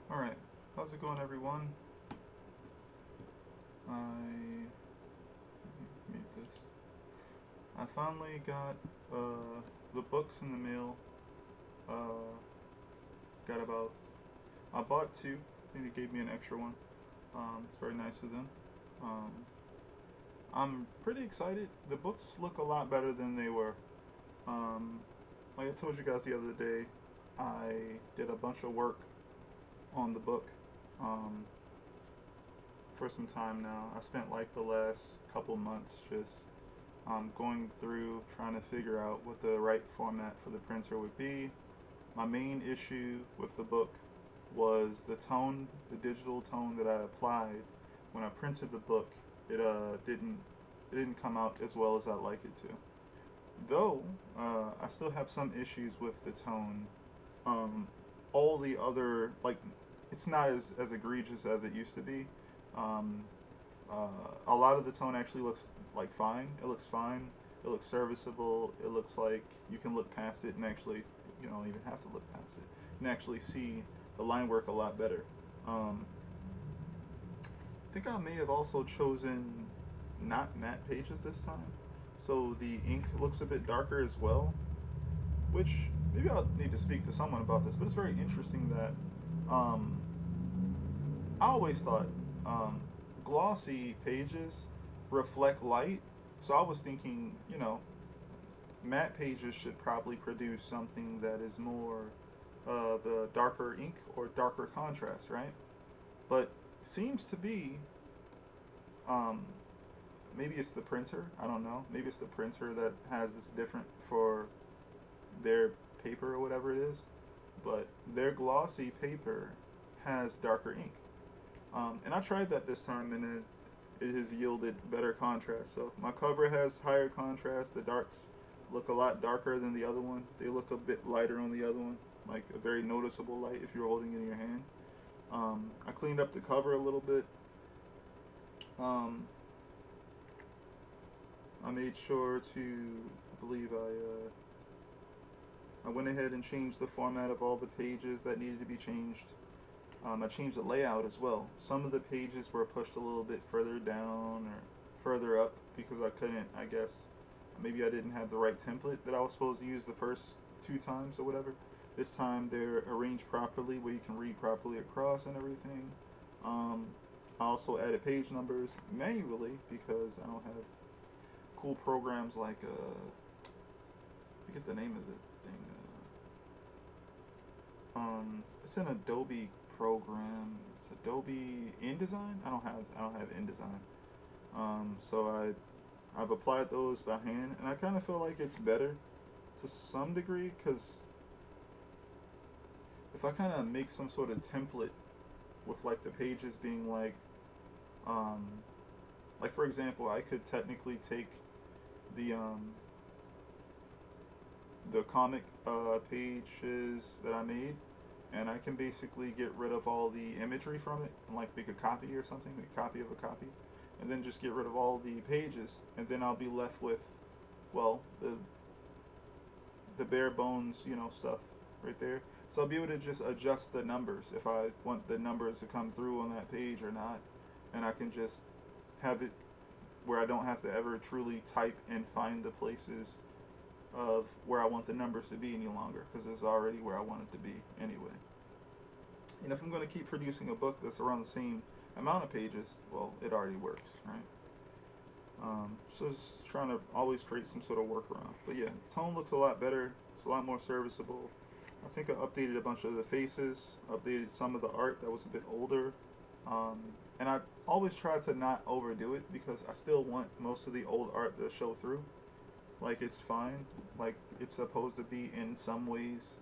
Alright, how's it going, everyone? I made this. I finally got the books in the mail. Uh, got about. I bought two. I think they gave me an extra one. It's very nice of them. Um, I'm pretty excited. The books look a lot better than they were. Um, like I told you guys the other day, I did a bunch of work on the book. Um, for some time now. I spent like the last couple months just going through trying to figure out what the right format for the printer would be. My main issue with the book was the tone, the digital tone that I applied when I printed the book. It didn't come out as well as I'd like it to. Though I still have some issues with the tone. Um, all the other like it's not as egregious as it used to be. Um, a lot of the tone actually looks like fine. It looks fine. It looks serviceable. It looks like you can look past it and actually you don't even have to look past it and actually see the line work a lot better. Um, I think I may have also chosen not matte pages this time, so the ink looks a bit darker as well. Which maybe I'll need to speak to someone about this, but it's very interesting that um, I always thought um, glossy pages reflect light. So I was thinking, matte pages should probably produce something that is more of a darker ink or darker contrast, right? But seems to be, um, maybe it's the printer. I don't know. Maybe it's the printer that has this different for their paper or whatever it is. But their glossy paper has darker ink. And I tried that this time, and it has yielded better contrast. So my cover has higher contrast. The darks look a lot darker than the other one. They look a bit lighter on the other one, like a very noticeable light if you're holding it in your hand. I cleaned up the cover a little bit. Um, I made sure to, I believe I went ahead and changed the format of all the pages that needed to be changed. I changed the layout as well. Some of the pages were pushed a little bit further down or further up because I couldn't, I guess, maybe I didn't have the right template that I was supposed to use the first two times or whatever. This time they're arranged properly where you can read properly across and everything. Um, I also added page numbers manually because I don't have cool programs like, I forget the name of the thing. It's an Adobe program. It's Adobe InDesign. I don't have InDesign. So I've applied those by hand, and I kind of feel like it's better to some degree because if I kind of make some sort of template with like the pages being um, like for example, I could technically take the um, the comic pages that I made, and I can basically get rid of all the imagery from it and like make a copy or something, a copy of a copy, and then just get rid of all the pages, and then I'll be left with, well, the bare bones, stuff right there. So I'll be able to just adjust the numbers if I want the numbers to come through on that page or not, and I can just have it where I don't have to ever truly type and find the places of where I want the numbers to be any longer because it's already where I want it to be anyway. And if I'm going to keep producing a book that's around the same amount of pages, well, it already works, right? So just trying to always create some sort of workaround. But yeah, the tone looks a lot better. It's a lot more serviceable. I think I updated a bunch of the faces, updated some of the art that was a bit older. Um, and I always try to not overdo it because I still want most of the old art to show through. Like it's fine. Like it's supposed to be in some ways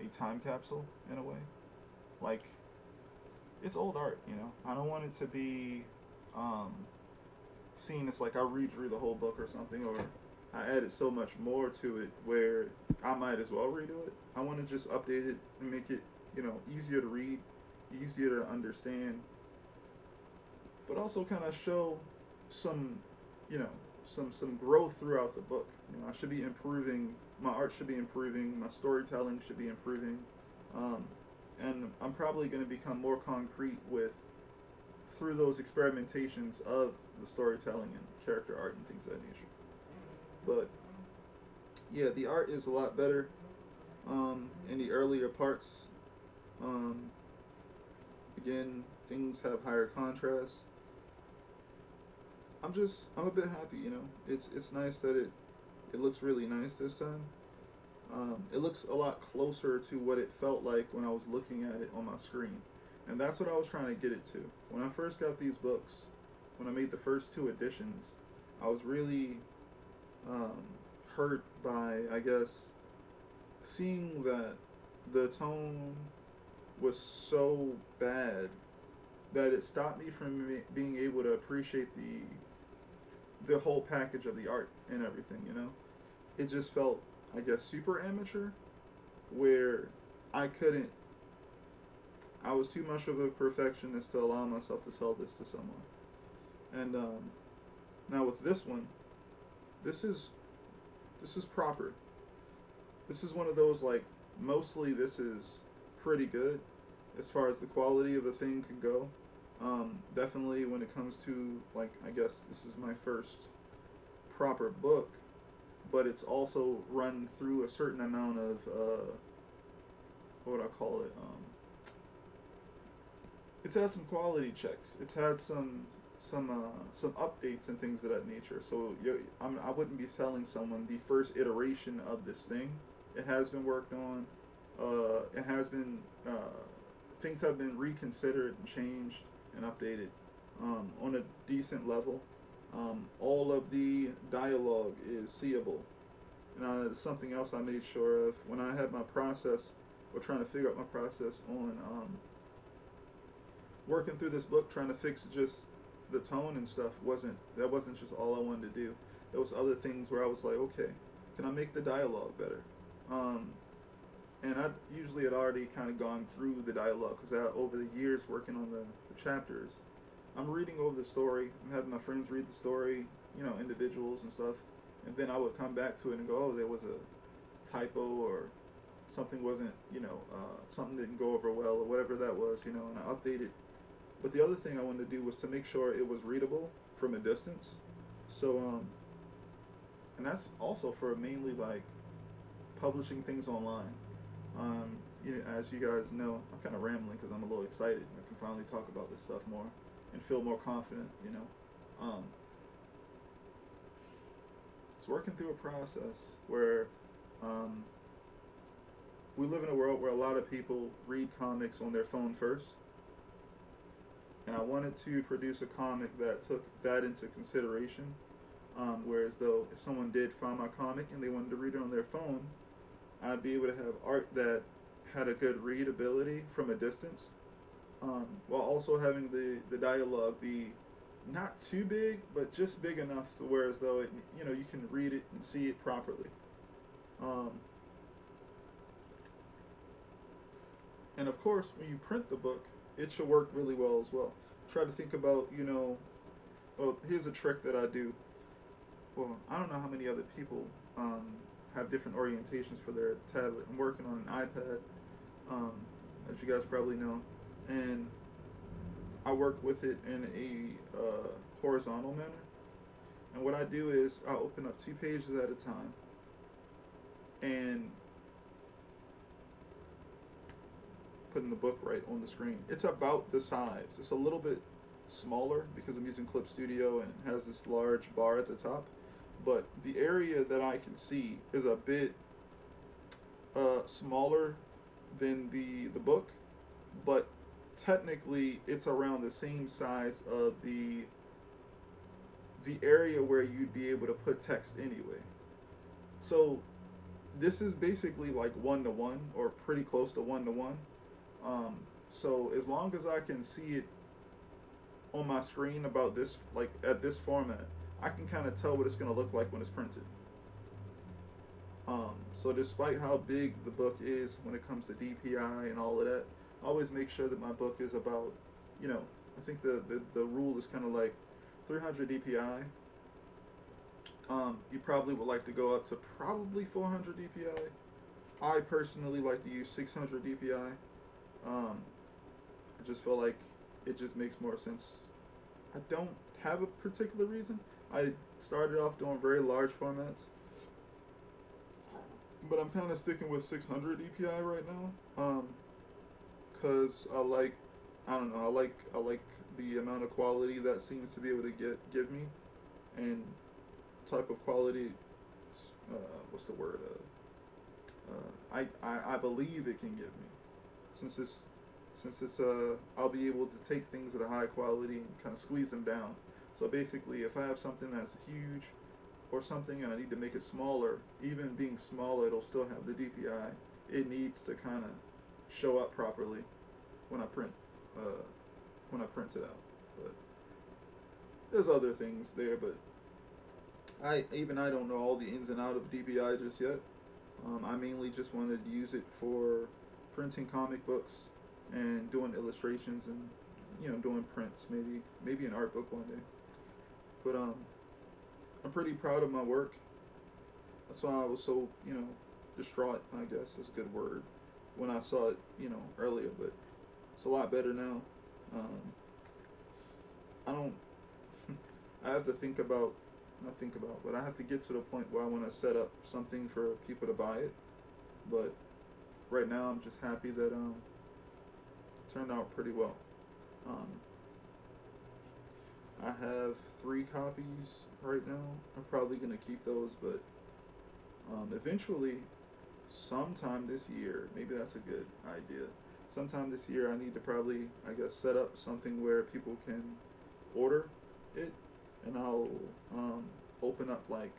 a time capsule in a way. Like it's old art. I don't want it to be um, seen as like I redrew the whole book or something, or I added so much more to it where I might as well redo it. I want to just update it and make it, easier to read, easier to understand, but also kind of show some, you know, some growth throughout the book. I should be improving. My art should be improving. My storytelling should be improving. Um, and I'm probably going to become more concrete with through those experimentations of the storytelling and character art and things of that nature. But yeah, the art is a lot better in the earlier parts. Um, Again, things have higher contrast. I'm a bit happy, you know. It's nice that it looks really nice this time. It looks a lot closer to what it felt like when I was looking at it on my screen, and that's what I was trying to get it to. When I first got these books, when I made the first two editions, I was really um, hurt by, I guess, seeing that the tone was so bad that it stopped me from being able to appreciate the whole package of the art and everything. You know, it just felt, I guess, super amateur, where I couldn't. I was too much of a perfectionist to allow myself to sell this to someone. And now with this one, this is this is proper. This is one of those, like, mostly this is pretty good as far as the quality of the thing can go. Definitely when it comes to, like, I guess this is my first proper book, but it's also run through a certain amount of what would I call it? It's had some quality checks. It's had some updates and things of that nature. So I wouldn't be selling someone the first iteration of this thing. It has been worked on. It has been things have been reconsidered and changed and updated on a decent level. All of the dialogue is seeable. And something else I made sure of when I had my process, or trying to figure out my process on working through this book, trying to fix just the tone and stuff. Wasn't just all I wanted to do. There was other things where I was like, okay, can I make the dialogue better? And I usually had already kind of gone through the dialogue because over the years working on the chapters, I'm reading over the story. I'm having my friends read the story, you know, individuals and stuff, and then I would come back to it and go, oh, there was a typo or something wasn't, you know, something didn't go over well or whatever that was, you know, and I updated. But the other thing I wanted to do was to make sure it was readable from a distance. So, and that's also for mainly like publishing things online. You know, as you guys know, I'm kind of rambling because I'm a little excited. I can finally talk about this stuff more and feel more confident, you know. It's working through a process where we live in a world where a lot of people read comics on their phone first. And I wanted to produce a comic that took that into consideration. Whereas though if someone did find my comic and they wanted to read it on their phone, I'd be able to have art that had a good readability from a distance, while also having the dialogue be not too big, but just big enough to where as though it, you know, you can read it and see it properly. And of course, when you print the book, it should work really well as well. Try to think about, you know, well, here's a trick that I do. Well, I don't know how many other people have different orientations for their tablet. I'm working on an iPad, as you guys probably know, and I work with it in a horizontal manner. And what I do is I open up 2 pages at a time, and putting the book right on the screen. It's about the size. It's a little bit smaller because I'm using Clip Studio and it has this large bar at the top. But the area that I can see is a bit smaller than the book, but technically it's around the same size of the area where you'd be able to put text anyway. So this is basically like 1-to-1 or pretty close to 1-to-1. So as long as I can see it on my screen about this, like at this format, I can kind of tell what it's going to look like when it's printed. So despite how big the book is when it comes to DPI and all of that, I always make sure that my book is about, you know, I think the rule is kind of like 300 DPI. You probably would like to go up to probably 400 DPI. I personally like to use 600 DPI. I just feel like it just makes more sense. I don't have a particular reason. I started off doing very large formats, but I'm kind of sticking with 600 EPI right now. Cause I don't know, I like the amount of quality that seems to be able to give me, and type of quality. What's the word? I believe it can give me, since it's I'll be able to take things at a high quality and kind of squeeze them down. So basically, if I have something that's huge or something and I need to make it smaller, even being smaller, it'll still have the DPI. It needs to kind of show up properly when I print it out. But there's other things there, but I don't know all the ins and outs of DPI just yet. I mainly just wanted to use it for printing comic books and doing illustrations and doing prints, maybe an art book one day. But I'm pretty proud of my work. That's why I was so distraught, I guess is a good word, when I saw it earlier. But it's a lot better now. I don't. I have to but I have to get to the point where I want to set up something for people to buy it. But right now, I'm just happy that it turned out pretty well. I have 3 copies right now. I'm probably gonna keep those, but eventually, sometime this year, maybe that's a good idea. Sometime this year, I need to probably, I guess, set up something where people can order it, and I'll open up like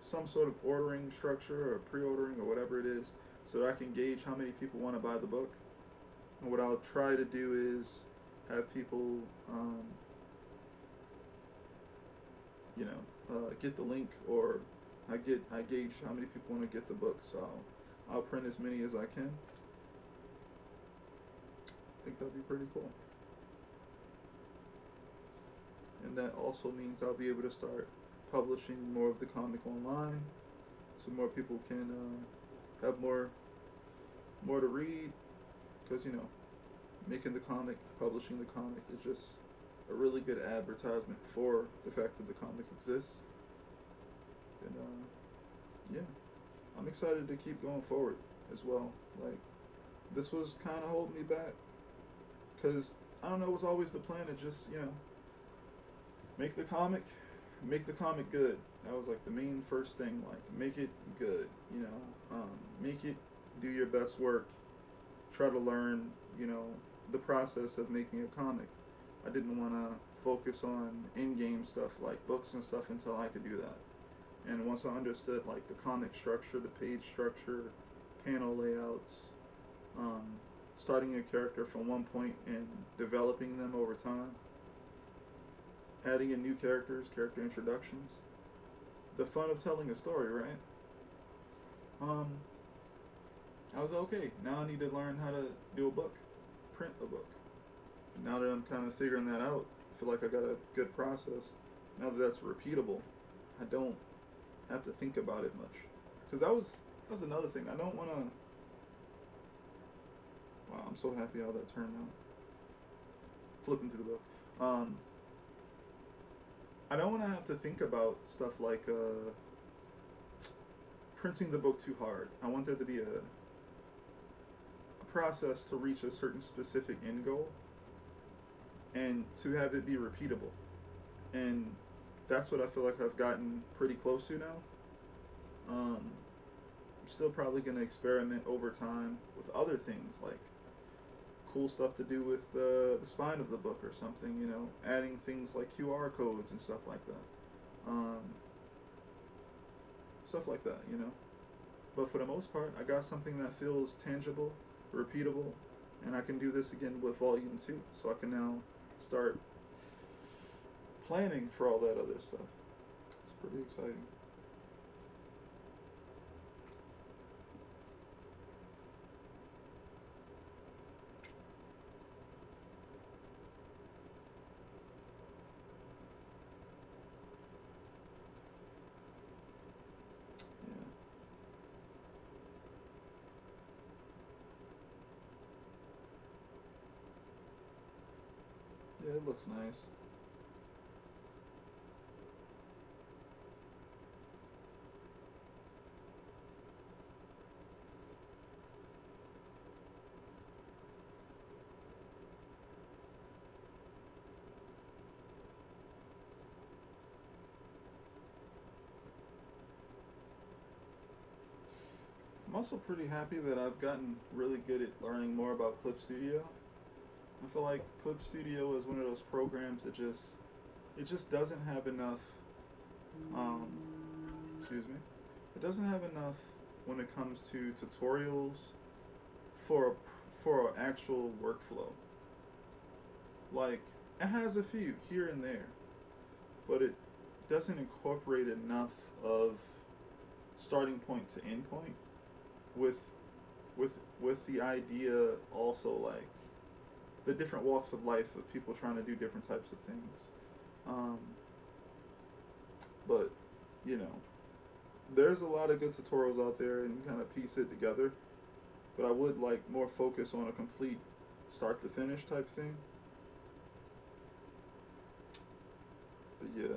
some sort of ordering structure or pre-ordering or whatever it is, so that I can gauge how many people want to buy the book. And what I'll try to do is have people, get the link, or I gauge how many people want to get the book, so I'll print as many as I can. I think that'd be pretty cool. And that also means I'll be able to start publishing more of the comic online, so more people can have more to read. Because making the comic, publishing the comic is just a really good advertisement for the fact that the comic exists. And yeah, I'm excited to keep going forward as well. Like, this was kind of holding me back, because I don't know, it was always the plan to just make the comic good. That was like the main first thing. Like, make it good. Make it, do your best work. Try to learn the process of making a comic. I didn't want to focus on in-game stuff like books and stuff until I could do that. And once I understood like the comic structure, the page structure, panel layouts, starting a character from one point and developing them over time, adding in new character introductions, the fun of telling a story, right? I was okay. Now I need to learn how to do a book, print a book. Now that I'm kind of figuring that out, I feel like I got a good process. Now that that's repeatable, I don't have to think about it much. Because that's another thing. I don't want to. Wow, I'm so happy how that turned out. Flipping through the book. I don't want to have to think about stuff like printing the book too hard. I want there to be a process to reach a certain specific end goal, and to have it be repeatable. And that's what I feel like I've gotten pretty close to now. I'm still probably going to experiment over time with other things, like cool stuff to do with the spine of the book or something, adding things like QR codes and stuff like that. Stuff like that, But for the most part, I got something that feels tangible, repeatable, and I can do this again with volume 2, so I can now start planning for all that other stuff. It's pretty exciting. it looks nice. I'm also pretty happy that I've gotten really good at learning more about Clip Studio. I feel like Clip Studio is one of those programs that just doesn't have enough. Um, excuse me. It doesn't have enough when it comes to tutorials for for an actual workflow. Like it has a few here and there, but it doesn't incorporate enough of starting point to end point with with the idea also like the different walks of life of people trying to do different types of things. Um, but you know, there's a lot of good tutorials out there, and you kind of piece it together. But I would like more focus on a complete start to finish type thing. But yeah.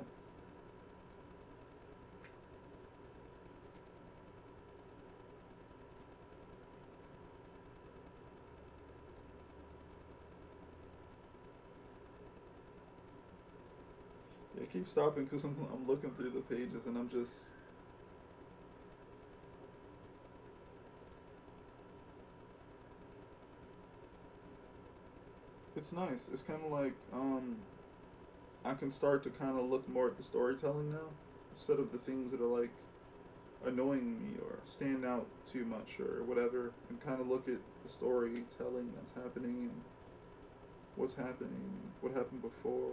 Yeah, keep stopping because I'm looking through the pages and I'm just. It's nice. It's kind of like I can start to kind of look more at the storytelling now instead of the things that are like annoying me or stand out too much or whatever, and kind of look at the storytelling that's happening and what's happening, what happened before.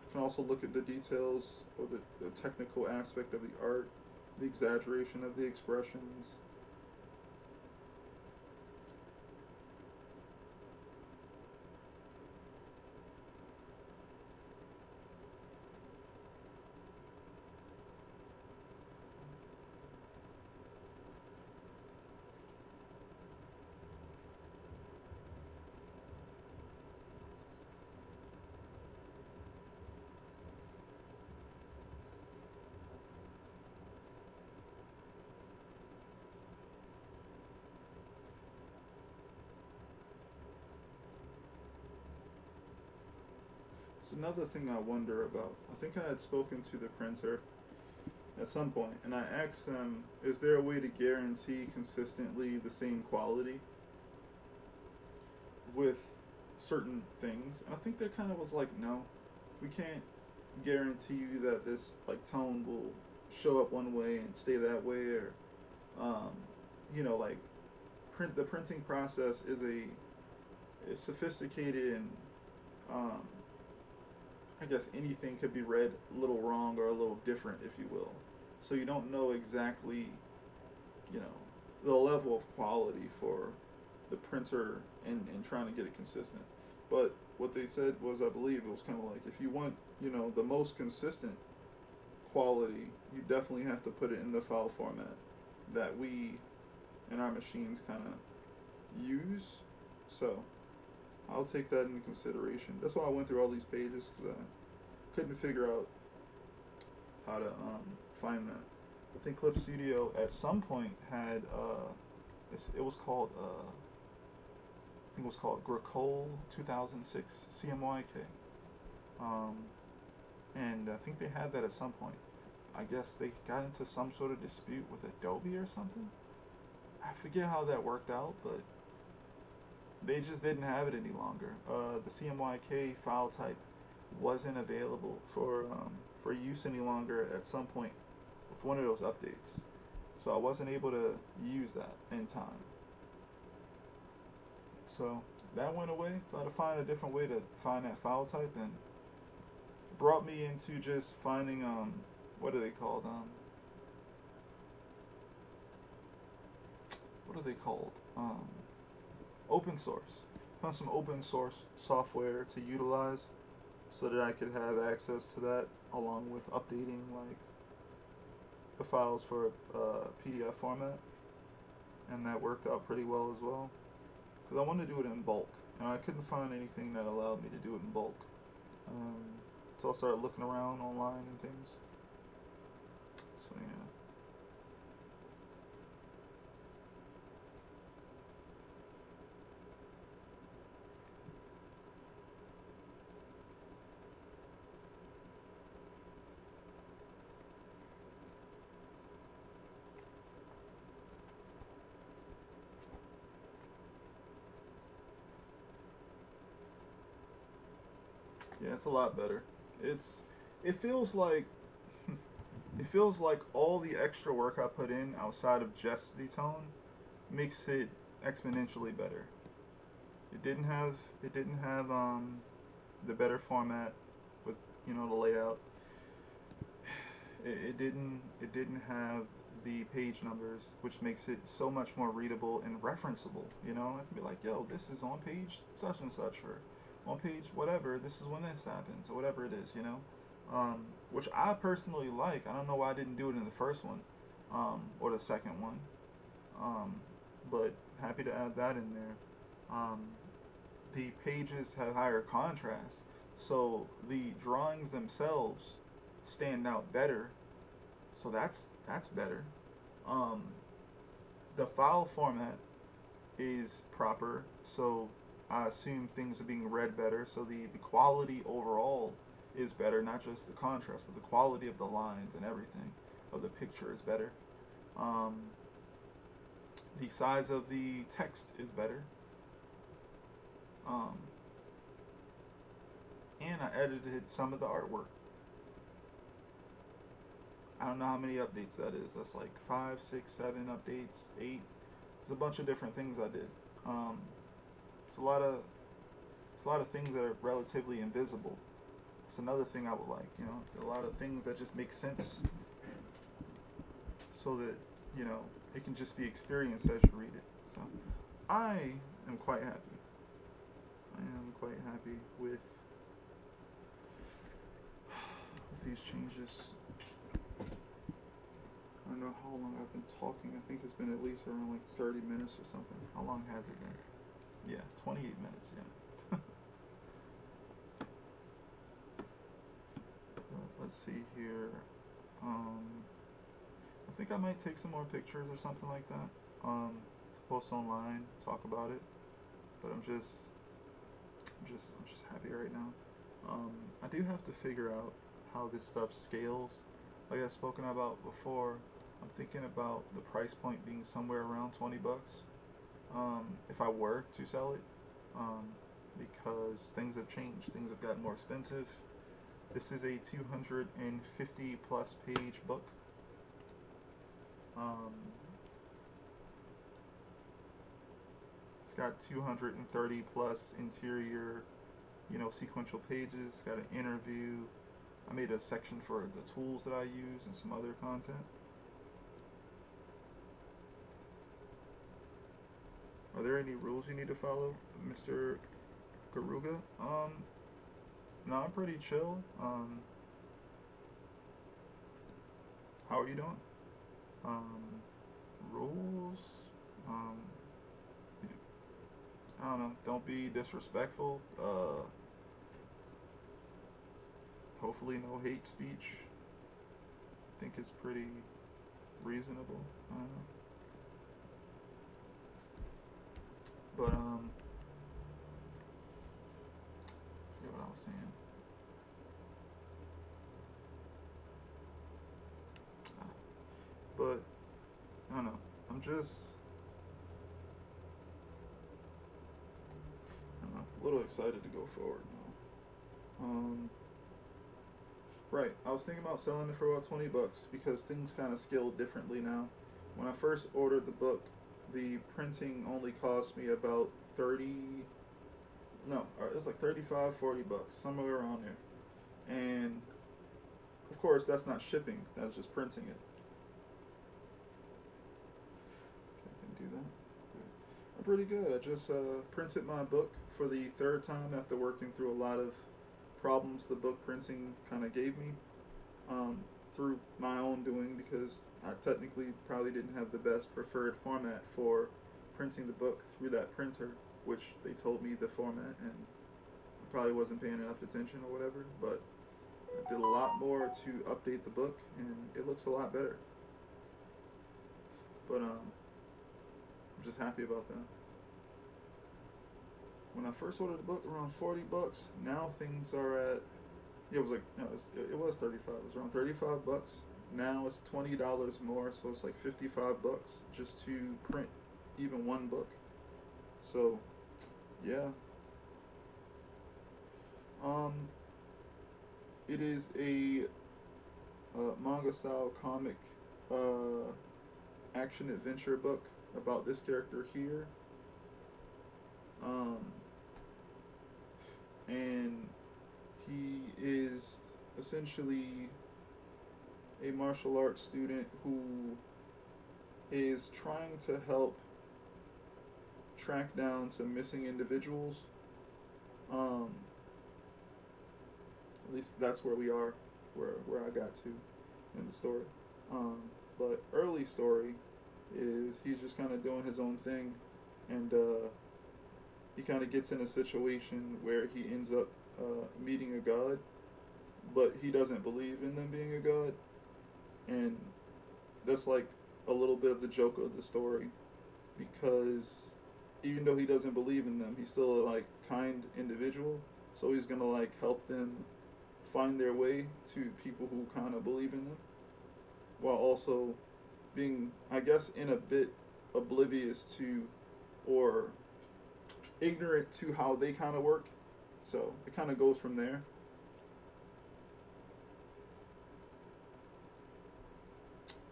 You can also look at the details or the technical aspect of the art, the exaggeration of the expressions. It's another thing I wonder about. I think I had spoken to the printer at some point, and I asked them, is there a way to guarantee consistently the same quality with certain things? And I think that kind of was like, no, we can't guarantee you that this like tone will show up one way and stay that way, or um, like the printing process is sophisticated and um, I guess anything could be read a little wrong or a little different, if you will. So you don't know exactly, you know, the level of quality for the printer and trying to get it consistent. But what they said was, I believe it was kind of like, if you want, the most consistent quality, you definitely have to put it in the file format that we and our machines kind of use. So I'll take that into consideration. That's why I went through all these pages, because I couldn't figure out how to find that. I think Clip Studio at some point had it was called I think it was called Gracol 2006 CMYK, and I think they had that at some point. I guess they got into some sort of dispute with Adobe or something. I forget how that worked out, but they just didn't have it any longer. The CMYK file type wasn't available for use any longer at some point with one of those updates. So I wasn't able to use that in time. So that went away. So I had to find a different way to find that file type, and it brought me into just finding what are they called? What are they called? Open source. Found some open source software to utilize so that I could have access to that along with updating like the files for PDF format, and that worked out pretty well as well because I wanted to do it in bulk. and I couldn't find anything that allowed me to do it in bulk. Um, so I started looking around online and things. So yeah. Yeah, it's a lot better. It's it feels like it feels like all the extra work I put in outside of just the tone makes it exponentially better. It didn't have it didn't have the better format with the layout. It didn't have the page numbers, which makes it so much more readable and referenceable. I can be like, yo, this is on page such and such, or on page whatever. This is when this happens, or whatever it is. Which I personally like. I don't know why I didn't do it in the first one, or the second one. But happy to add that in there. Um, the pages have higher contrast, so the drawings themselves stand out better. So that's better. Um, the file format is proper, so I assume things are being read better. So the quality overall is better, not just the contrast, but the quality of the lines and everything of the picture is better. Um, the size of the text is better. Um, and I edited some of the artwork. I don't know how many updates that is. That's like 5, 6, 7 updates, 8. There's a bunch of different things I did. Um, it's a lot of things that are relatively invisible. It's another thing I would like. A lot of things that just make sense, so that it can just be experienced as you read it. So I am quite happy. I am quite happy with these changes. I don't know how long I've been talking. I think it's been at least around like 30 minutes or something. How long has it been? Yeah, 28 minutes, yeah. Let's see here. I think I might take some more pictures or something like that. To post online, talk about it. But I'm just happy right now. I do have to figure out how this stuff scales. Like I've spoken about before, I'm thinking about the price point being somewhere around $20. If I were to sell it, because things have changed, things have gotten more expensive. This is a 250 plus page book. Um, it's got 230 plus interior, sequential pages. It's got an interview. I made a section for the tools that I use and some other content. Are there any rules you need to follow, Mr. Garuga? No, I'm pretty chill. How are you doing? Um, rules? Um, I don't know. Don't be disrespectful. Hopefully no hate speech. I think it's pretty reasonable. I don't know. But forget what I was saying. But I don't know. I'm just I don't know, a little excited to go forward now. Right. I was thinking about selling it for about $20 because things kind of scale differently now. When I first ordered the book, the printing only cost me about 30. No, it was like 35, $40, somewhere around there. And of course, that's not shipping. That's just printing it. I can do that. I'm pretty good. I just printed my book for the third time after working through a lot of problems the book printing kind of gave me, through my own doing, because I technically probably didn't have the best preferred format for printing the book through that printer. which they told me the format, and I probably wasn't paying enough attention or whatever, but I did a lot more to update the book, and it looks a lot better. But I'm just happy about that. When I first ordered the book, around $40. Now things are at, yeah, it was like, no, it was 35. It was around $35. Now it's $20 more, so it's like $55 just to print even one book. So, yeah. It is a manga style comic action adventure book about this character here. And he is essentially a martial arts student who is trying to help track down some missing individuals. At least that's where we are, where I got to in the story. But early story is he's just kind of doing his own thing, and he kind of gets in a situation where he ends up meeting a god, but he doesn't believe in them being a god, and that's like a little bit of the joke of the story, because even though he doesn't believe in them, he's still a like kind individual, so he's gonna like help them find their way to people who kind of believe in them, while also being, I guess, in a bit oblivious to or ignorant to how they kind of work. So it kind of goes from there.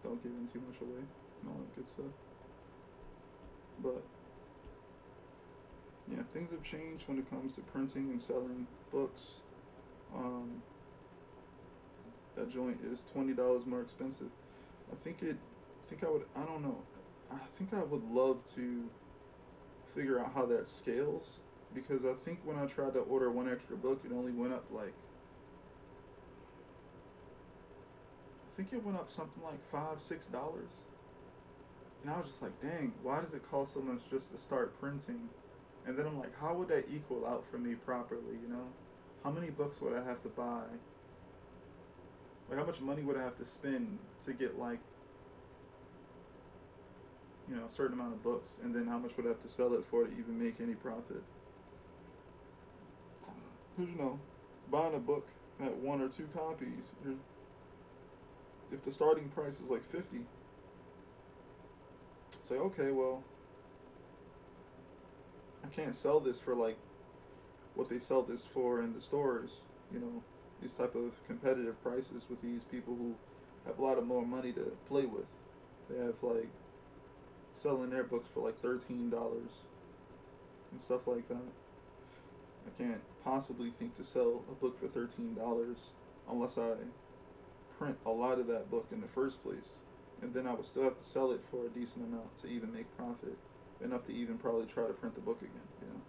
Don't give him too much away and all that good stuff. But yeah, things have changed when it comes to printing and selling books. That joint is $20 more expensive. I don't know. I think I would love to figure out how that scales, because I think when I tried to order one extra book, it only went up like, I think it went up something like $5-6. And I was just like, dang, why does it cost so much just to start printing? And then I'm like, how would that equal out for me properly, you know? How many books would I have to buy? Like, how much money would I have to spend to get, like, you know, a certain amount of books? And then how much would I have to sell it for to even make any profit? Because, you know, buying a book at 1 or 2 copies, if the starting price is like $50, it's like, okay, well, I can't sell this for like what they sell this for in the stores, you know, these type of competitive prices with these people who have a lot of more money to play with. They have like selling their books for like $13 and stuff like that. I can't possibly think to sell a book for $13 unless I print a lot of that book in the first place, and then I would still have to sell it for a decent amount to even make profit, enough to even probably try to print the book again, you know.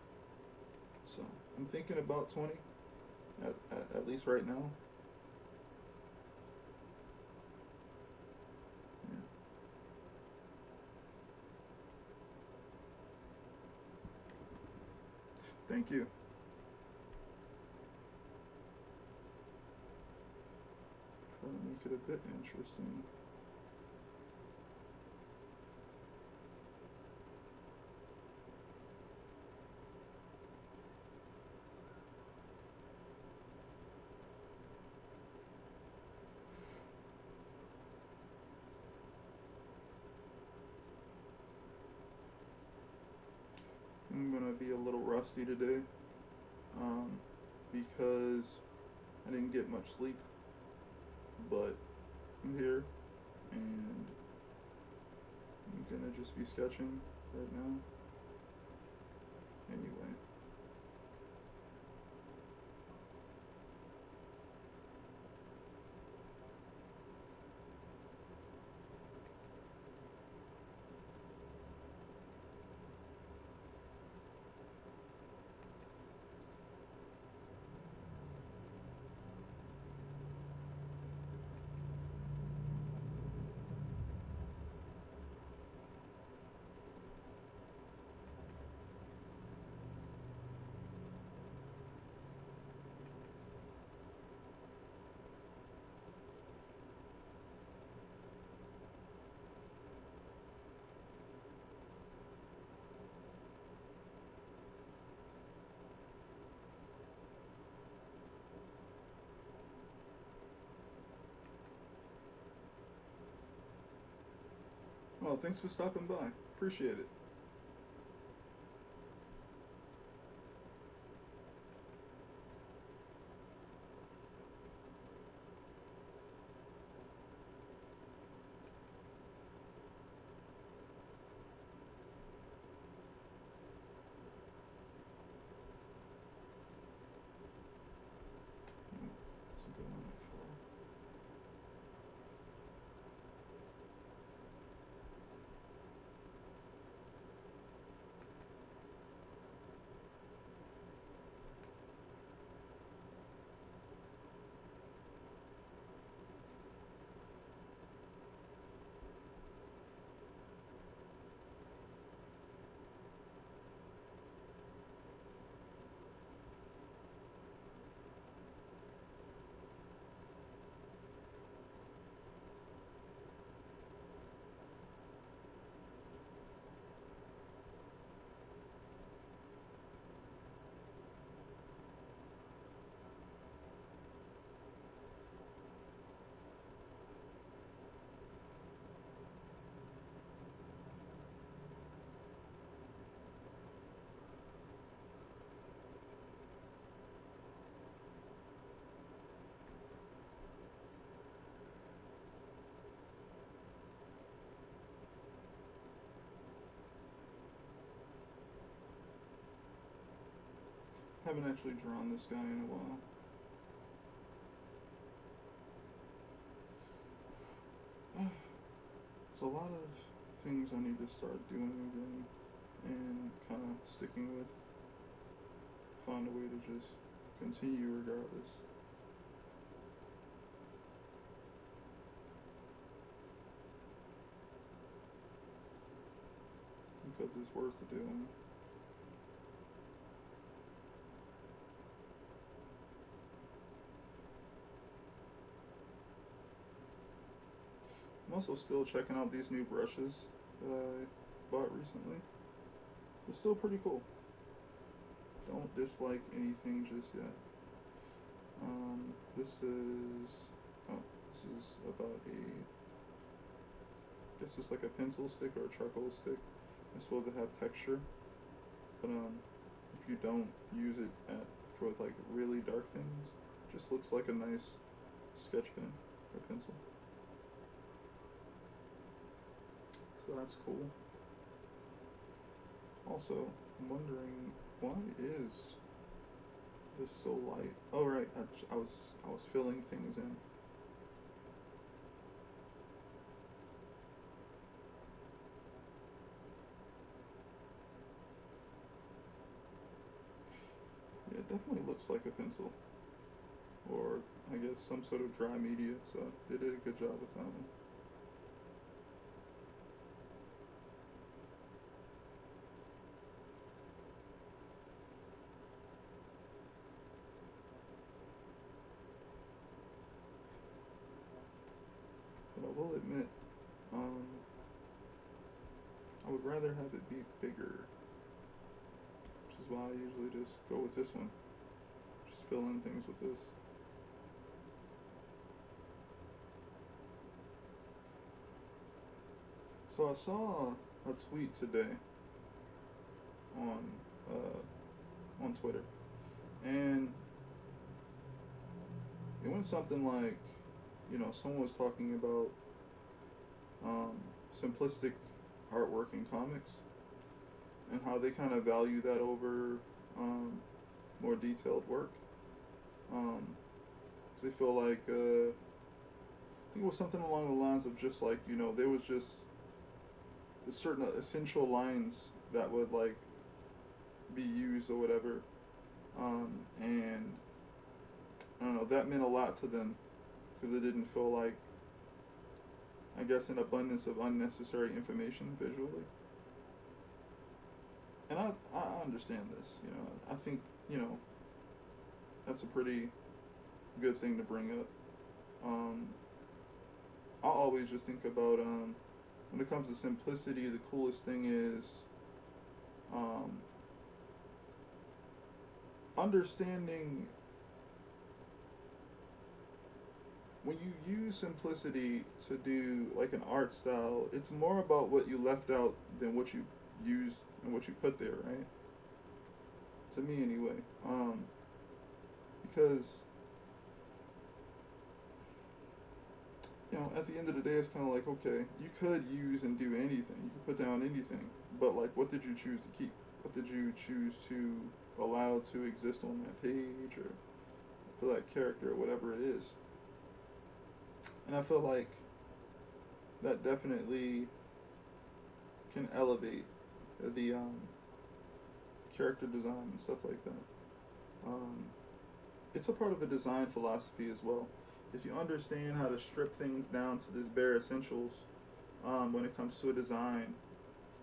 So I'm thinking about 20 at least right now. Yeah. Thank you. Try to make it a bit interesting. I'm gonna be a little rusty today, because I didn't get much sleep, but I'm here, and I'm gonna just be sketching right now. Anyway. Well, thanks for stopping by. Appreciate it. That's a good one, actually. Haven't actually drawn this guy in a while. There's a lot of things I need to start doing again and kind of sticking with. Find a way to just continue regardless. Because it's worth doing. I'm also still checking out these new brushes that I bought recently. They're still pretty cool. Don't dislike anything just yet. This is about a, I guess it's like a pencil stick or a charcoal stick. It's supposed to have texture, but if you don't use it for like really dark things, it just looks like a nice sketch pen or pencil. So that's cool. Also, I'm wondering, why is this so light? Oh right, I was filling things in. Yeah, it definitely looks like a pencil, or I guess some sort of dry media. So they did a good job with that one. But I will admit, um, I would rather have it be bigger, which is why I usually just go with this one. Just fill in things with this. So I saw a tweet today on Twitter, and it went something like, someone was talking about um, simplistic artwork in comics and how they kind of value that over more detailed work. Um, 'Cause they feel like, I think it was something along the lines of just like, there was just certain essential lines that would like be used or whatever, and I don't know, that meant a lot to them because it didn't feel like, I guess, an abundance of unnecessary information visually. And I understand this, I think, that's a pretty good thing to bring up. Um, I always just think about, when it comes to simplicity, the coolest thing is um, understanding when you use simplicity to do like an art style, it's more about what you left out than what you used and what you put there, right? To me, anyway. Because at the end of the day, it's kind of like, okay, you could use and do anything. You could put down anything, but like, what did you choose to keep? What did you choose to allow to exist on that page or for that character or whatever it is? And I feel like that definitely can elevate the character design and stuff like that. Um, it's a part of a design philosophy as well. If you understand how to strip things down to this bare essentials when it comes to a design,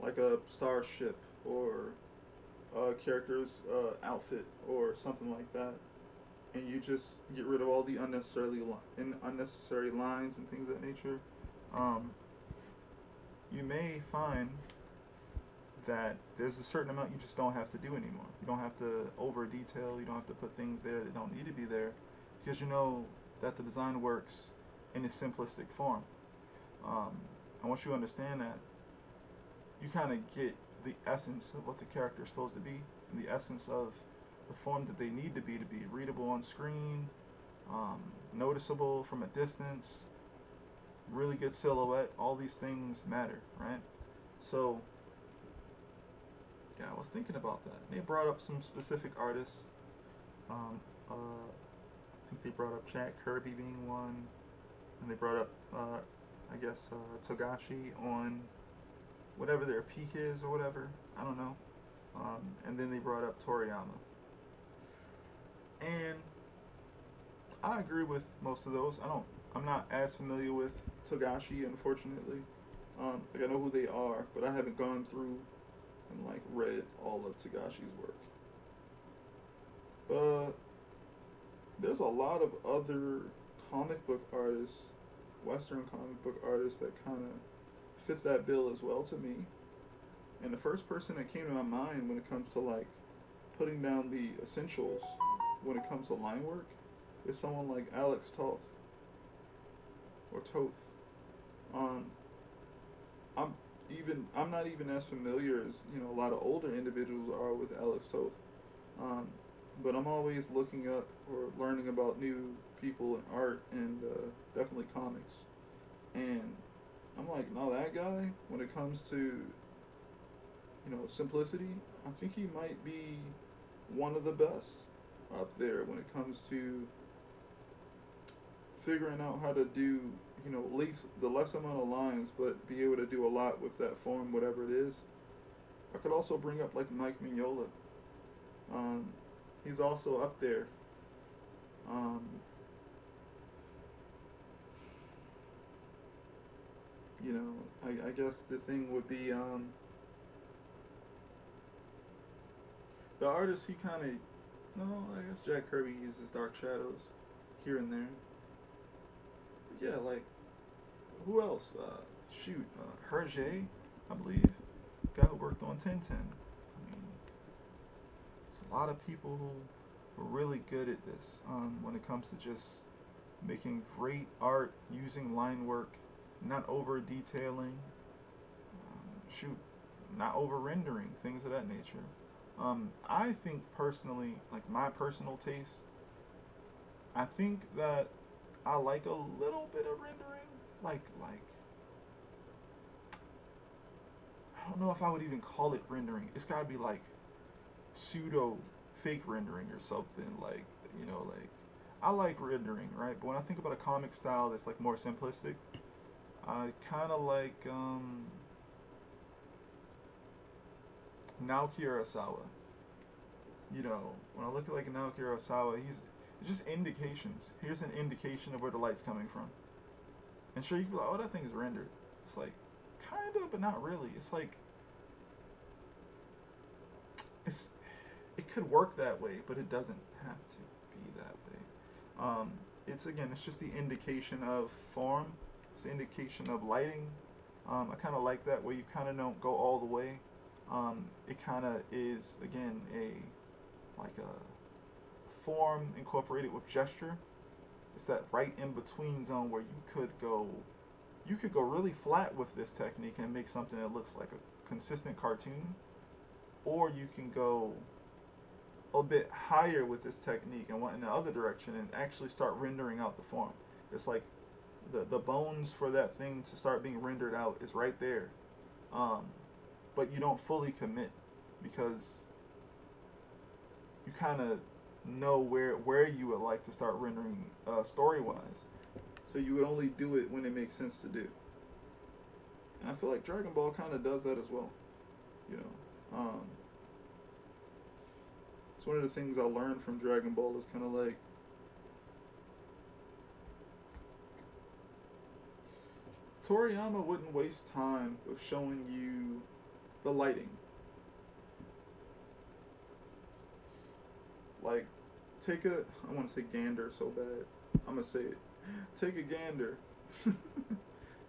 like a starship or a character's outfit or something like that, and you just get rid of all the unnecessary lines and things of that nature, um, you may find that there's a certain amount you just don't have to do anymore. You don't have to over detail. You don't have to put things there that don't need to be there, because you know that the design works in a simplistic form. And once you understand that, you kind of get the essence of what the character is supposed to be, and the essence of the form that they need to be readable on screen, noticeable from a distance, really good silhouette. All these things matter, right? So, yeah, I was thinking about that. They brought up some specific artists. I think they brought up Jack Kirby being one, and they brought up, I guess, Togashi on whatever their peak is or whatever. I don't know. And then they brought up Toriyama. And I agree with most of those. I'm not as familiar with Togashi, unfortunately. Like, I know who they are, but I haven't gone through and like read all of Togashi's work. But there's a lot of other comic book artists, Western comic book artists, that kind of fit that bill as well to me. And the first person that came to my mind when it comes to like putting down the essentials when it comes to line work is someone like Alex Toth or Toth. Um, I'm not even as familiar as a lot of older individuals are with Alex Toth. But I'm always looking up or learning about new people in art and definitely comics. And I'm like, no, that guy, when it comes to simplicity, I think he might be one of the best up there when it comes to figuring out how to do least the less amount of lines, but be able to do a lot with that form, whatever it is. I could also bring up like Mike Mignola. He's also up there. Um, I guess the thing would be the artist. He kind of no, I guess Jack Kirby uses dark shadows here and there. But yeah, like who else? Hergé, I believe, guy who worked on Tintin. I mean, it's a lot of people who are really good at this when it comes to just making great art using line work, not over detailing, not over rendering, things of that nature. I think personally, like my personal taste, I think that I like a little bit of rendering, like I don't know if I would even call it rendering. It's gotta be like pseudo fake rendering or something. Like like I like rendering, right? But when I think about a comic style that's like more simplistic, I kind of like Naoki Urasawa. When I look at like Naoki Urasawa, it's just indications. Here's an indication of where the light's coming from. And sure, you can be like, oh, that thing is rendered. It's like, kind of, but not really. It's like, it could work that way, but it doesn't have to be that way. It's just the indication of form. It's the indication of lighting. I kind of like that where you kind of don't go all the way. It kind of is again a form incorporated with gesture. It's that right in between zone where you could go really flat with this technique and make something that looks like a consistent cartoon, or you can go a bit higher with this technique and went in the other direction and actually start rendering out the form. It's like the bones for that thing to start being rendered out is right there, um, but you don't fully commit because you kind of know where you would like to start rendering story wise. So you would only do it when it makes sense to do. And I feel like Dragon Ball kind of does that as well. You know, it's one of the things I learned from Dragon Ball is kind of like Toriyama wouldn't waste time with showing you the lighting. Like, I want to say gander so bad. I'm going to say it. Take a gander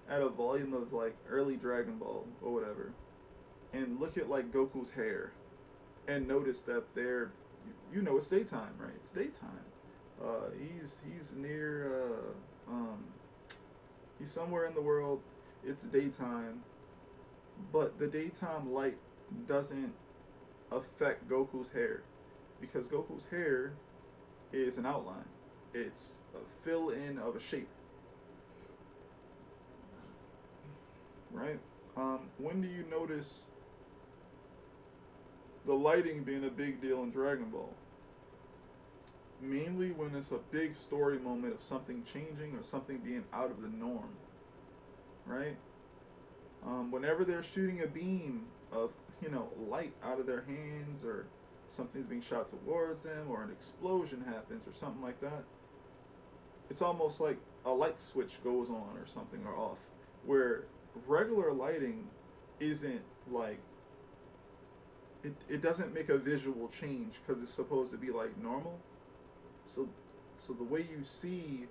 at a volume of, like, early Dragon Ball or whatever. And look at, like, Goku's hair. And notice that it's daytime, right? It's daytime. He's near, he's somewhere in the world. It's daytime. But the daytime light doesn't affect Goku's hair. Because Goku's hair is an outline. It's a fill-in of a shape. Right? When do you notice the lighting being a big deal in Dragon Ball? Mainly when it's a big story moment of something changing or something being out of the norm. Right? Whenever they're shooting a beam of, light out of their hands, or something's being shot towards them, or an explosion happens or something like that, it's almost like a light switch goes on or something, or off, where regular lighting isn't like it doesn't make a visual change because it's supposed to be like normal. So the way you see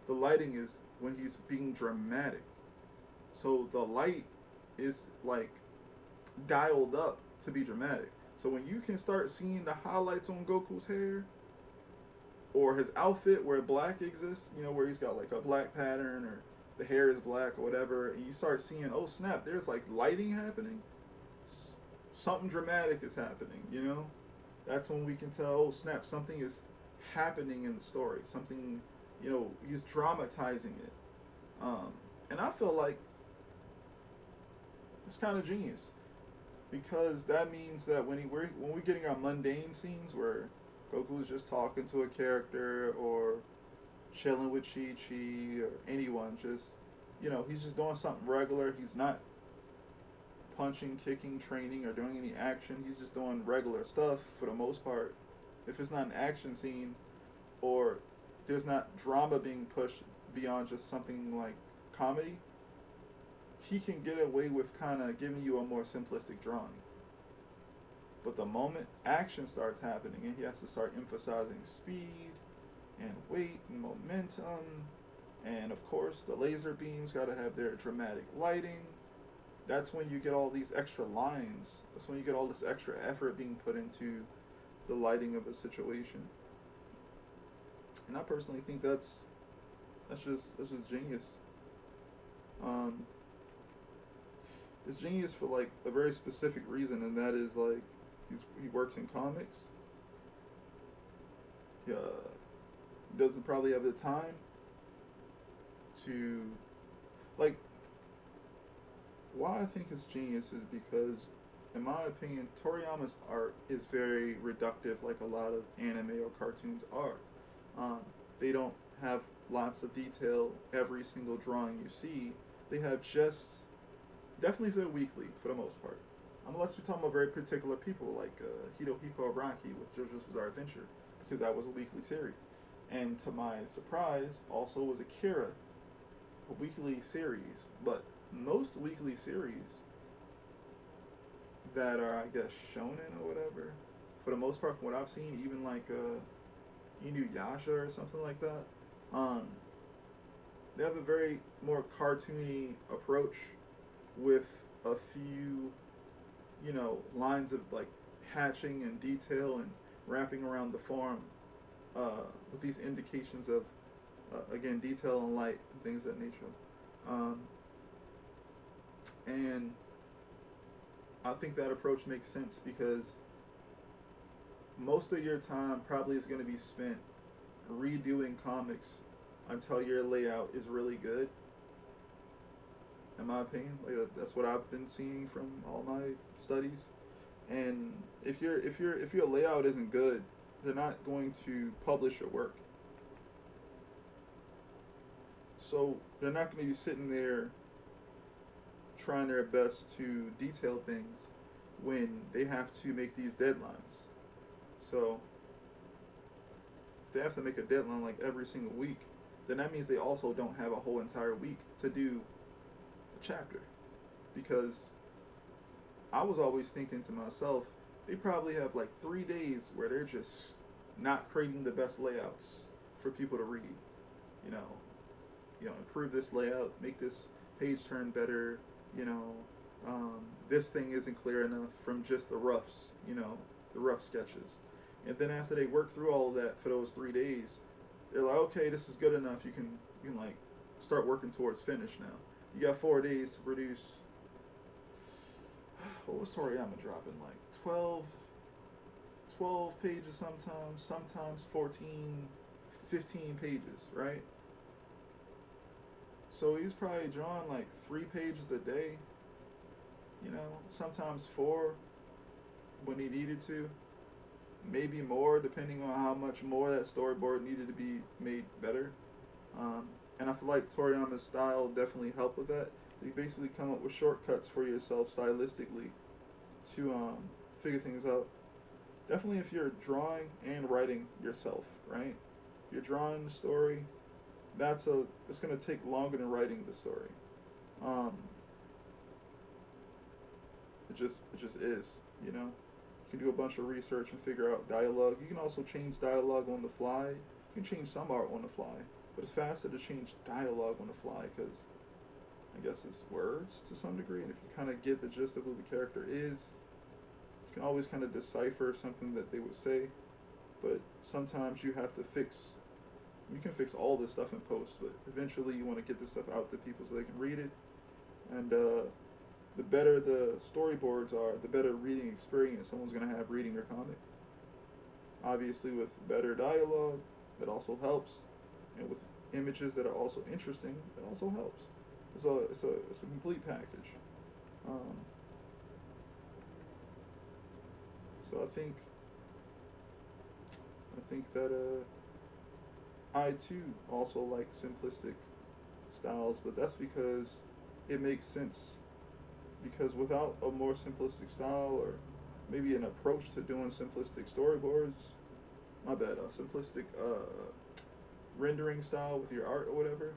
the lighting is when he's being dramatic. So the light is like dialed up to be dramatic. So when you can start seeing the highlights on Goku's hair, or his outfit where black exists, where he's got like a black pattern, or the hair is black or whatever, and you start seeing, oh snap, there's like lighting happening, something dramatic is happening, that's when we can tell, oh snap, something is happening in the story, something, he's dramatizing it. And I feel like it's kind of genius, because that means that when we're getting our mundane scenes where Goku's just talking to a character or chilling with Chi-Chi or anyone, just, he's just doing something regular. He's not punching, kicking, training, or doing any action. He's just doing regular stuff for the most part. If it's not an action scene, or there's not drama being pushed beyond just something like comedy, he can get away with kind of giving you a more simplistic drawing. But the moment action starts happening and he has to start emphasizing speed and weight and momentum, and of course the laser beams got to have their dramatic lighting, that's when you get all these extra lines. That's when you get all this extra effort being put into the lighting of a situation. And I personally think that's just genius. It's genius for like a very specific reason, and that is like he works in comics. He doesn't probably have the time to, like, why I think it's genius is because, in my opinion, Toriyama's art is very reductive, like a lot of anime or cartoons are. They don't have lots of detail every single drawing you see. They have definitely if they're weekly for the most part. Unless we're talking about very particular people like Hirohiko Araki with JoJo's Bizarre Adventure, because that was a weekly series. And to my surprise, also was Akira, a weekly series. But most weekly series that are, I guess, shonen or whatever, for the most part, from what I've seen, even like Inuyasha or something like that, they have a very more cartoony approach with a few, lines of like hatching and detail and wrapping around the form with these indications of again, detail and light, and things of that nature. Um, and I think that approach makes sense because most of your time probably is going to be spent redoing comics until your layout is really good. In my opinion, like that's what I've been seeing from all my studies. And if your layout isn't good, they're not going to publish your work. So they're not going to be sitting there trying their best to detail things when they have to make these deadlines. So if they have to make a deadline like every single week, then that means they also don't have a whole entire week to do a chapter. Because I was always thinking to myself, they probably have like 3 days where they're just not creating the best layouts for people to read. You know, improve this layout, make this page turn better. You know, this thing isn't clear enough from just the roughs. The rough sketches. And then after they work through all of that for those 3 days, they're like, okay, this is good enough. You can like start working towards finish now. You got 4 days to produce. What was Toriyama dropping, like 12 pages sometimes 14, 15 pages, right? So he's probably drawing like 3 pages a day, sometimes 4 when he needed to, maybe more depending on how much more that storyboard needed to be made better. And I feel like Toriyama's style definitely helped with that. You basically come up with shortcuts for yourself stylistically to figure things out. Definitely if you're drawing and writing yourself, right? If you're drawing the story, it's gonna take longer than writing the story. It just is, You can do a bunch of research and figure out dialogue. You can also change dialogue on the fly. You can change some art on the fly, but it's faster to change dialogue on the fly because I guess it's words to some degree, and if you kind of get the gist of who the character is, you can always kind of decipher something that they would say. But sometimes you have to you can fix all this stuff in post, but eventually you want to get this stuff out to people so they can read it. And the better the storyboards are, the better reading experience someone's going to have reading your comic. Obviously, with better dialogue, that also helps, and with images that are also interesting, that also helps. It's a complete package. So I think that I too also like simplistic styles, but that's because it makes sense. Because without a more simplistic style, or maybe an approach to doing simplistic storyboards, simplistic rendering style with your art or whatever,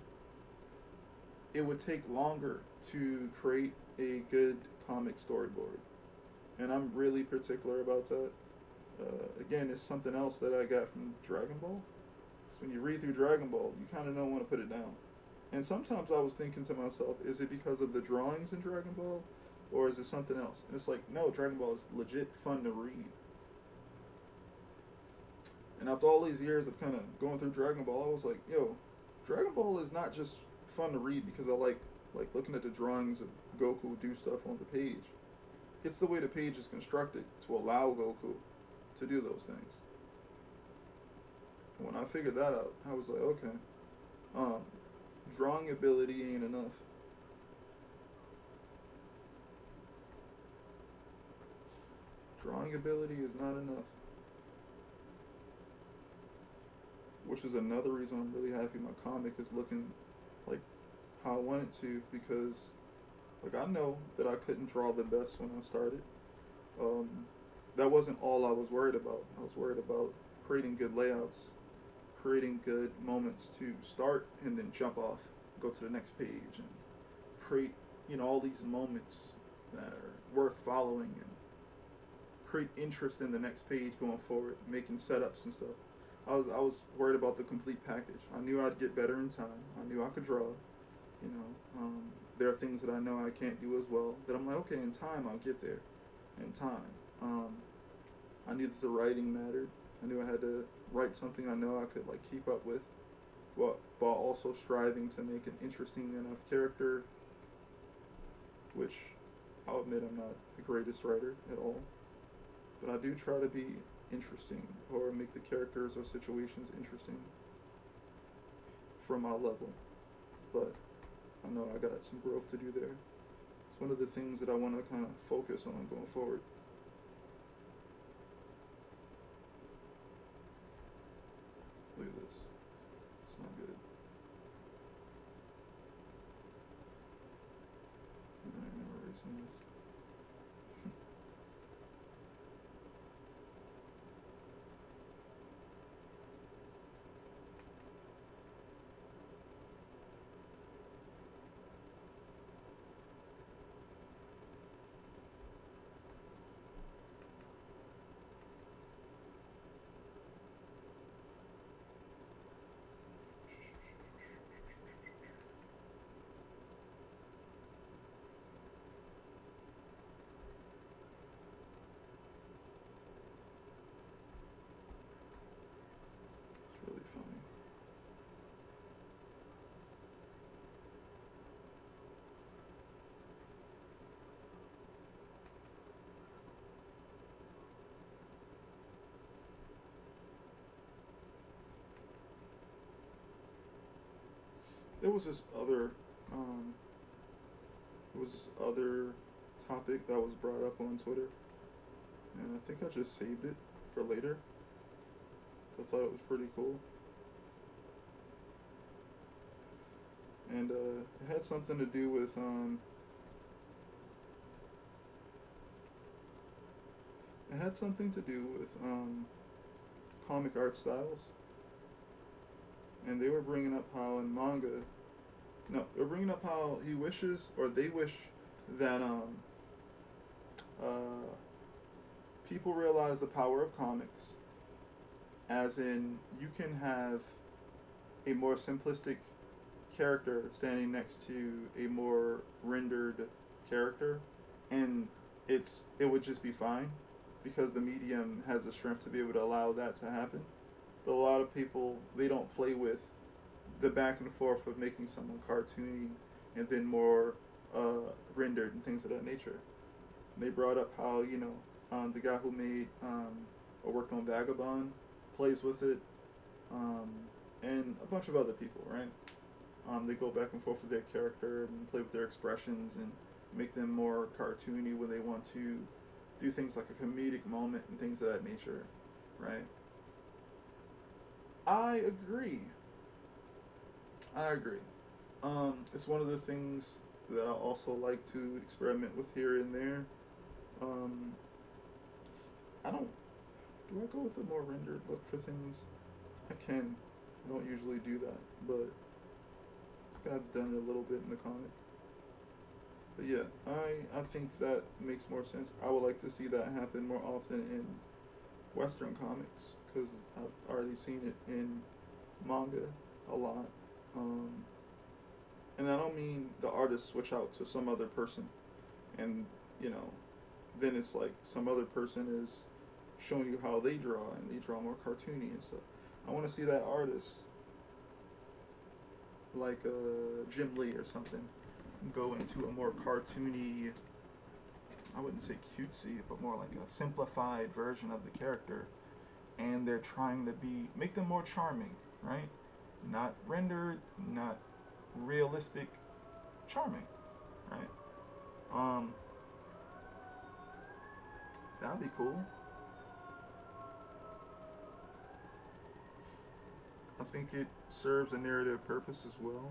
it would take longer to create a good comic storyboard. And I'm really particular about that. Again, it's something else that I got from Dragon Ball. Because when you read through Dragon Ball, you kind of don't want to put it down. And sometimes I was thinking to myself, is it because of the drawings in Dragon Ball? Or is it something else? And it's like, no, Dragon Ball is legit fun to read. And after all these years of kind of going through Dragon Ball, I was like, yo, Dragon Ball is not just fun to read because I like looking at the drawings of Goku do stuff on the page. It's the way the page is constructed to allow Goku to do those things. And when I figured that out, I was like, okay, drawing ability ain't enough. Drawing ability is not enough. Which is another reason I'm really happy my comic is looking like how I want it to, because I know that I couldn't draw the best when I started. That wasn't all I was worried about. I was worried about creating good layouts, creating good moments to start and then jump off, go to the next page, and create, all these moments that are worth following and create interest in the next page going forward, making setups and stuff. I was worried about the complete package. I knew I'd get better in time. I knew I could draw. There are things that I know I can't do as well that I'm like, okay, in time I'll get there. In time. I knew that the writing mattered. I knew I had to write something I know I could keep up with. Well, while also striving to make an interesting enough character, which I'll admit I'm not the greatest writer at all, but I do try to be interesting or make the characters or situations interesting from my level. But I know I got some growth to do there. It's one of the things that I want to kind of focus on going forward. Look at this. It's not good. I never erasing this. It's really funny. There was this other, um, there was this other topic that was brought up on Twitter, and I think I just saved it for later. I thought it was pretty cool, and it had something to do with it had something to do with comic art styles, and they were bringing up how in manga, no, they were bringing up how he wishes or they wish that uh, people realize the power of comics, as in you can have a more simplistic character standing next to a more rendered character, and it would just be fine because the medium has the strength to be able to allow that to happen. But a lot of people, they don't play with the back and forth of making someone cartoony and then more rendered and things of that nature. And they brought up how the guy who made or worked on Vagabond plays with it, and a bunch of other people, right? They go back and forth with their character and play with their expressions and make them more cartoony when they want to do things like a comedic moment and things of that nature, right? I agree. I agree. It's one of the things that I also like to experiment with here and there. Um, I don't. Do I go with a more rendered look for things? I can. I don't usually do that, but I've done it a little bit in the comic. But yeah, I think that makes more sense. I would like to see that happen more often in Western comics because I've already seen it in manga a lot. Um, and I don't mean the artist switch out to some other person, and you know, then it's like some other person is showing you how they draw, and they draw more cartoony and stuff. I want to see that artist, like Jim Lee or something, go into a more cartoony, I wouldn't say cutesy, but more like a simplified version of the character, and they're trying to make them more charming, right? Not rendered, not realistic, charming, right? That'd be cool. I think it serves a narrative purpose as well.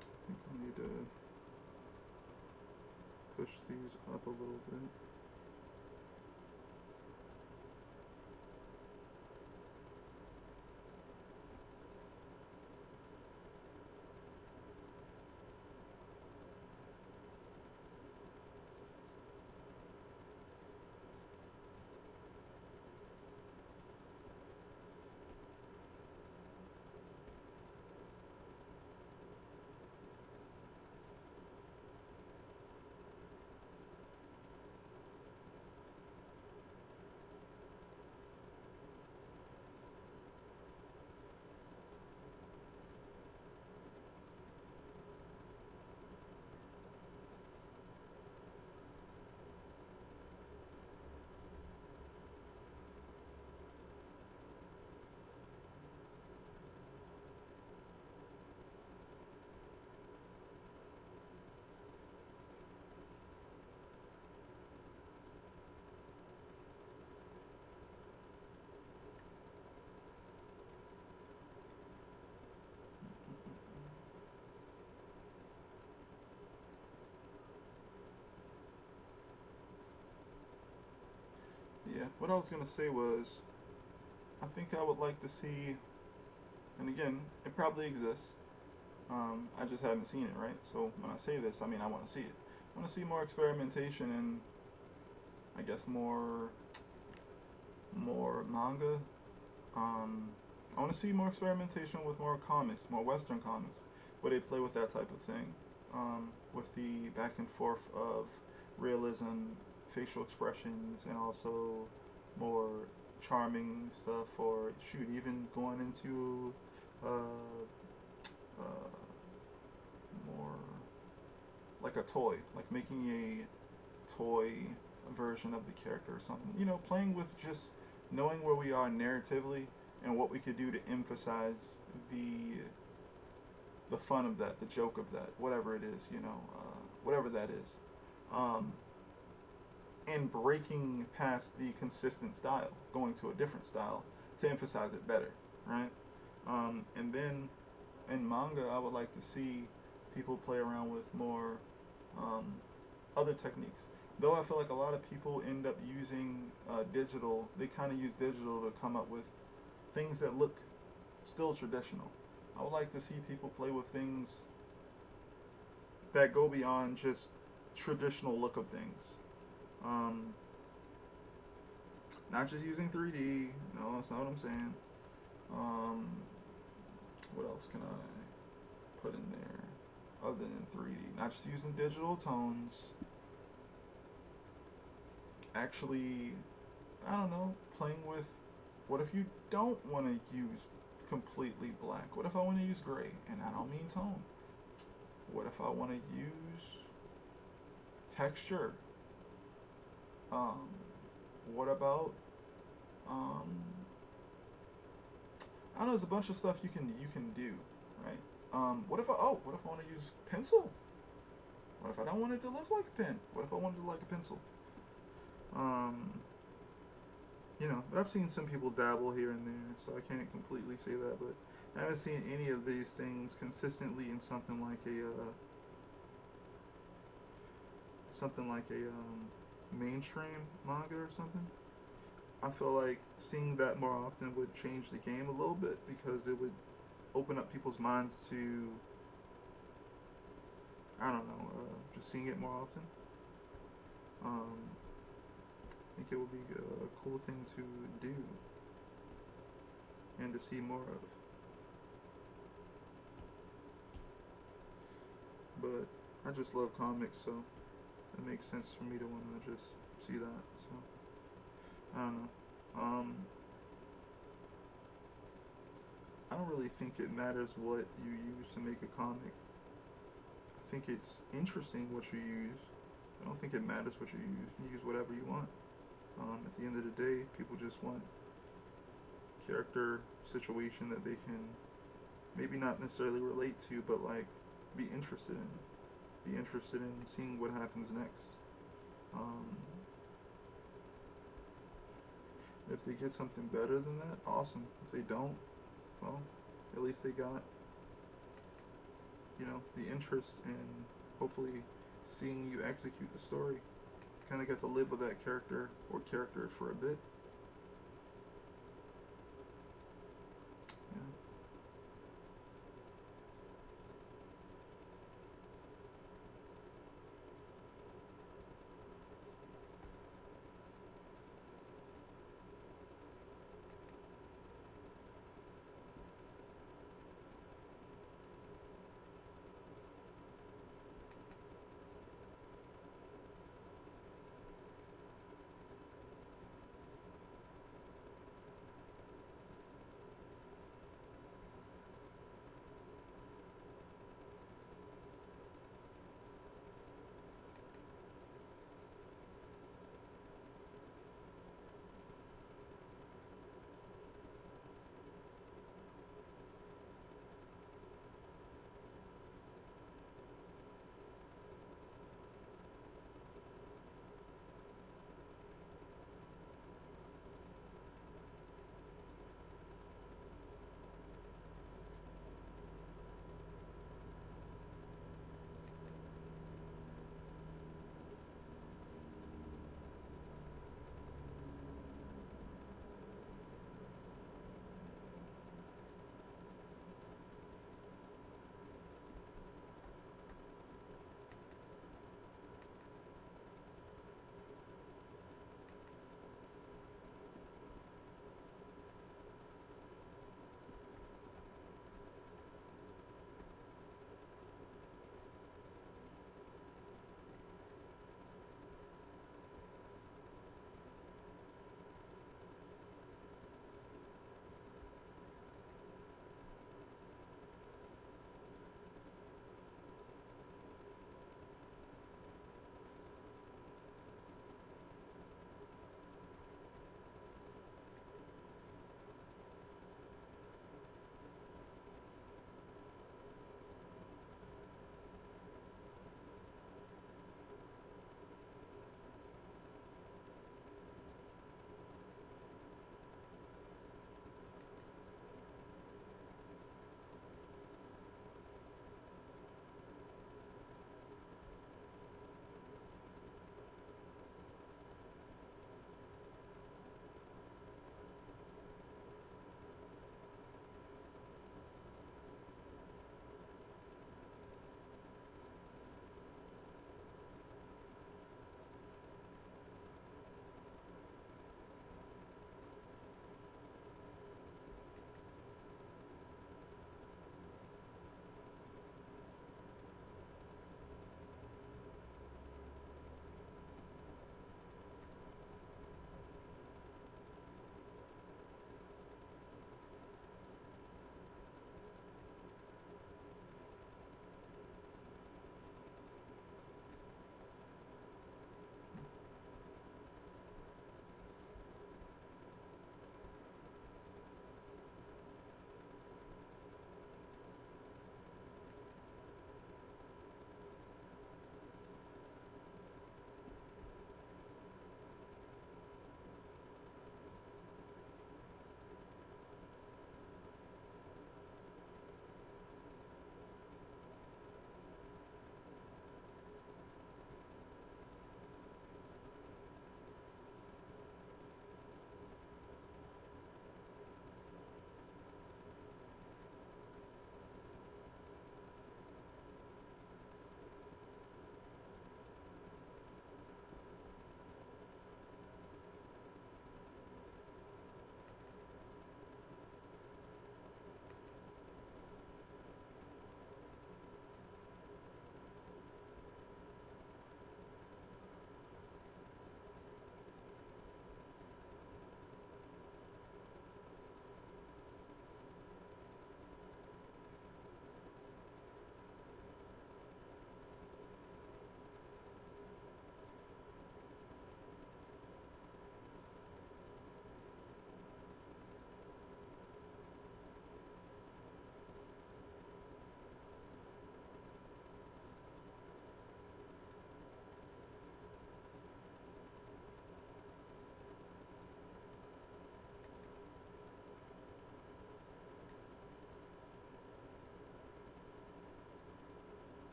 I think I need to push these up a little bit. what I was gonna say was, I think I would like to see, and again, it probably exists. I just haven't seen it, right? So when I say this, I mean I want to see it. I want to see more experimentation and I guess more manga. I want to see more experimentation with more comics, more Western comics, where they play with that type of thing, with the back and forth of realism, facial expressions, and also more charming stuff. Or shoot, even going into uh, more like a toy, like making a toy version of the character or something. You know, playing with just knowing where we are narratively and what we could do to emphasize the fun of that, the joke of that, whatever it is, whatever that is, um, and breaking past the consistent style, going to a different style to emphasize it better, right? And then in manga, I would like to see people play around with more um, other techniques. Though I feel like a lot of people end up using digital, they kind of use digital to come up with things that look still traditional. I would like to see people play with things that go beyond just traditional look of things. Um, Not just using 3D. No, that's not what I'm saying. Um, what else can I put in there other than 3D? Not just using digital tones. Actually, I don't know, playing with, what if you don't want to use completely black? What if I want to use gray? And I don't mean tone. What if I want to use texture? What about, um, I don't know, there's a bunch of stuff you can do, right? What if I want to use pencil? What if I don't want it to look like a pen? What if I want it to look like a pencil? But I've seen some people dabble here and there, so I can't completely say that, but I haven't seen any of these things consistently in something like a mainstream manga or something. I feel like seeing that more often would change the game a little bit because it would open up people's minds to, I don't know, just seeing it more often. Um, I think it would be a cool thing to do and to see more of. But I just love comics, so it makes sense for me to want to just see that. So I don't know. I don't really think it matters what you use to make a comic. I think it's interesting what you use. I don't think it matters what you use. You use whatever you want. At the end of the day, people just want character situation that they can maybe not necessarily relate to, but like be interested in. Be interested in seeing what happens next. If they get something better than that, awesome. If they don't, well, at least they got, the interest in hopefully seeing you execute the story. Kind of get to live with that character or characters for a bit. Yeah.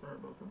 Sorry about that.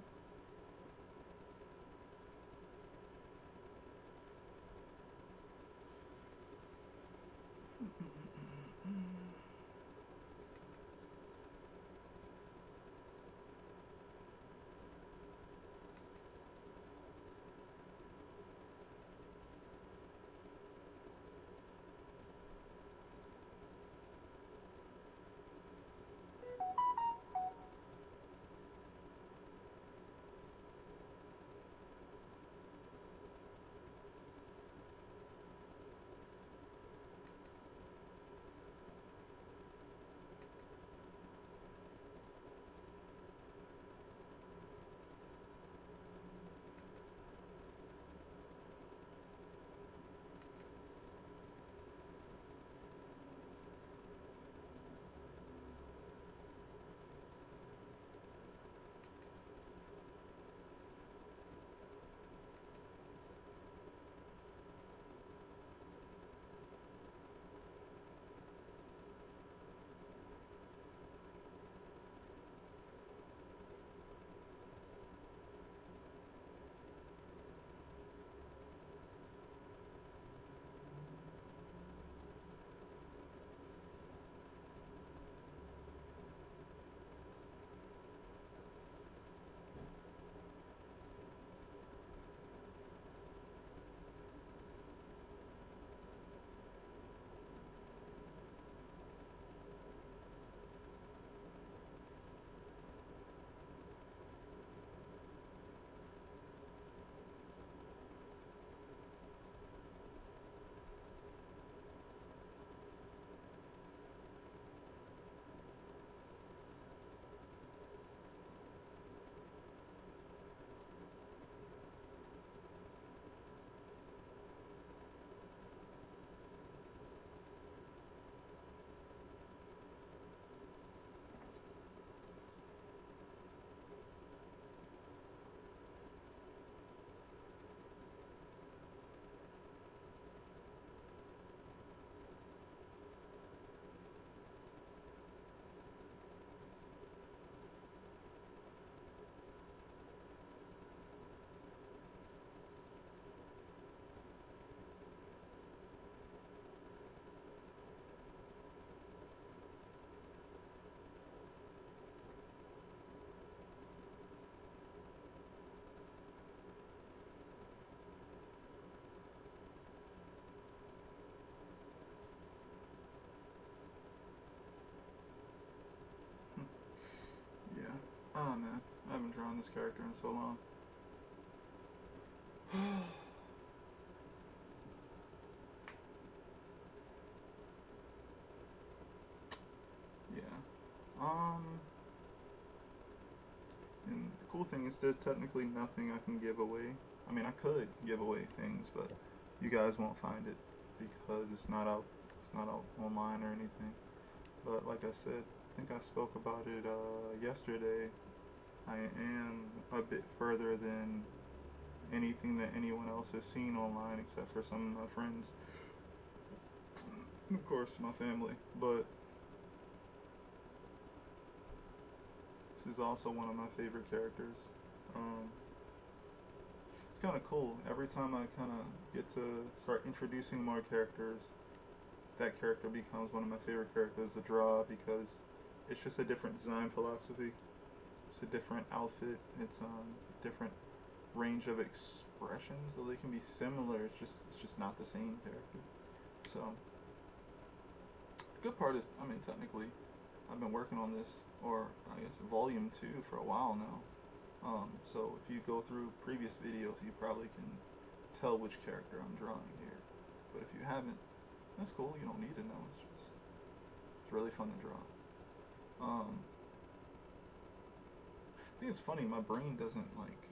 Yeah. Oh man, I haven't drawn this character in so long. Yeah. And the cool thing is there's technically nothing I can give away. I mean, I could give away things, but you guys won't find it because it's not out. It's not out online or anything. But like I said, I think I spoke about it yesterday. I am a bit further than anything that anyone else has seen online, except for some of my friends, and of course my family. But this is also one of my favorite characters. Um, it's kind of cool. Every time I kind of get to start introducing more characters, that character becomes one of my favorite characters to draw because it's just a different design philosophy. It's a different outfit. It's different range of expressions, though they can be similar. It's just not the same character. So the good part is, I mean, technically, I've been working on this, or I guess volume 2 for a while now. So if you go through previous videos, you probably can tell which character I'm drawing here. But if you haven't, that's cool. You don't need to know. It's really fun to draw. I think it's funny. My brain doesn't like.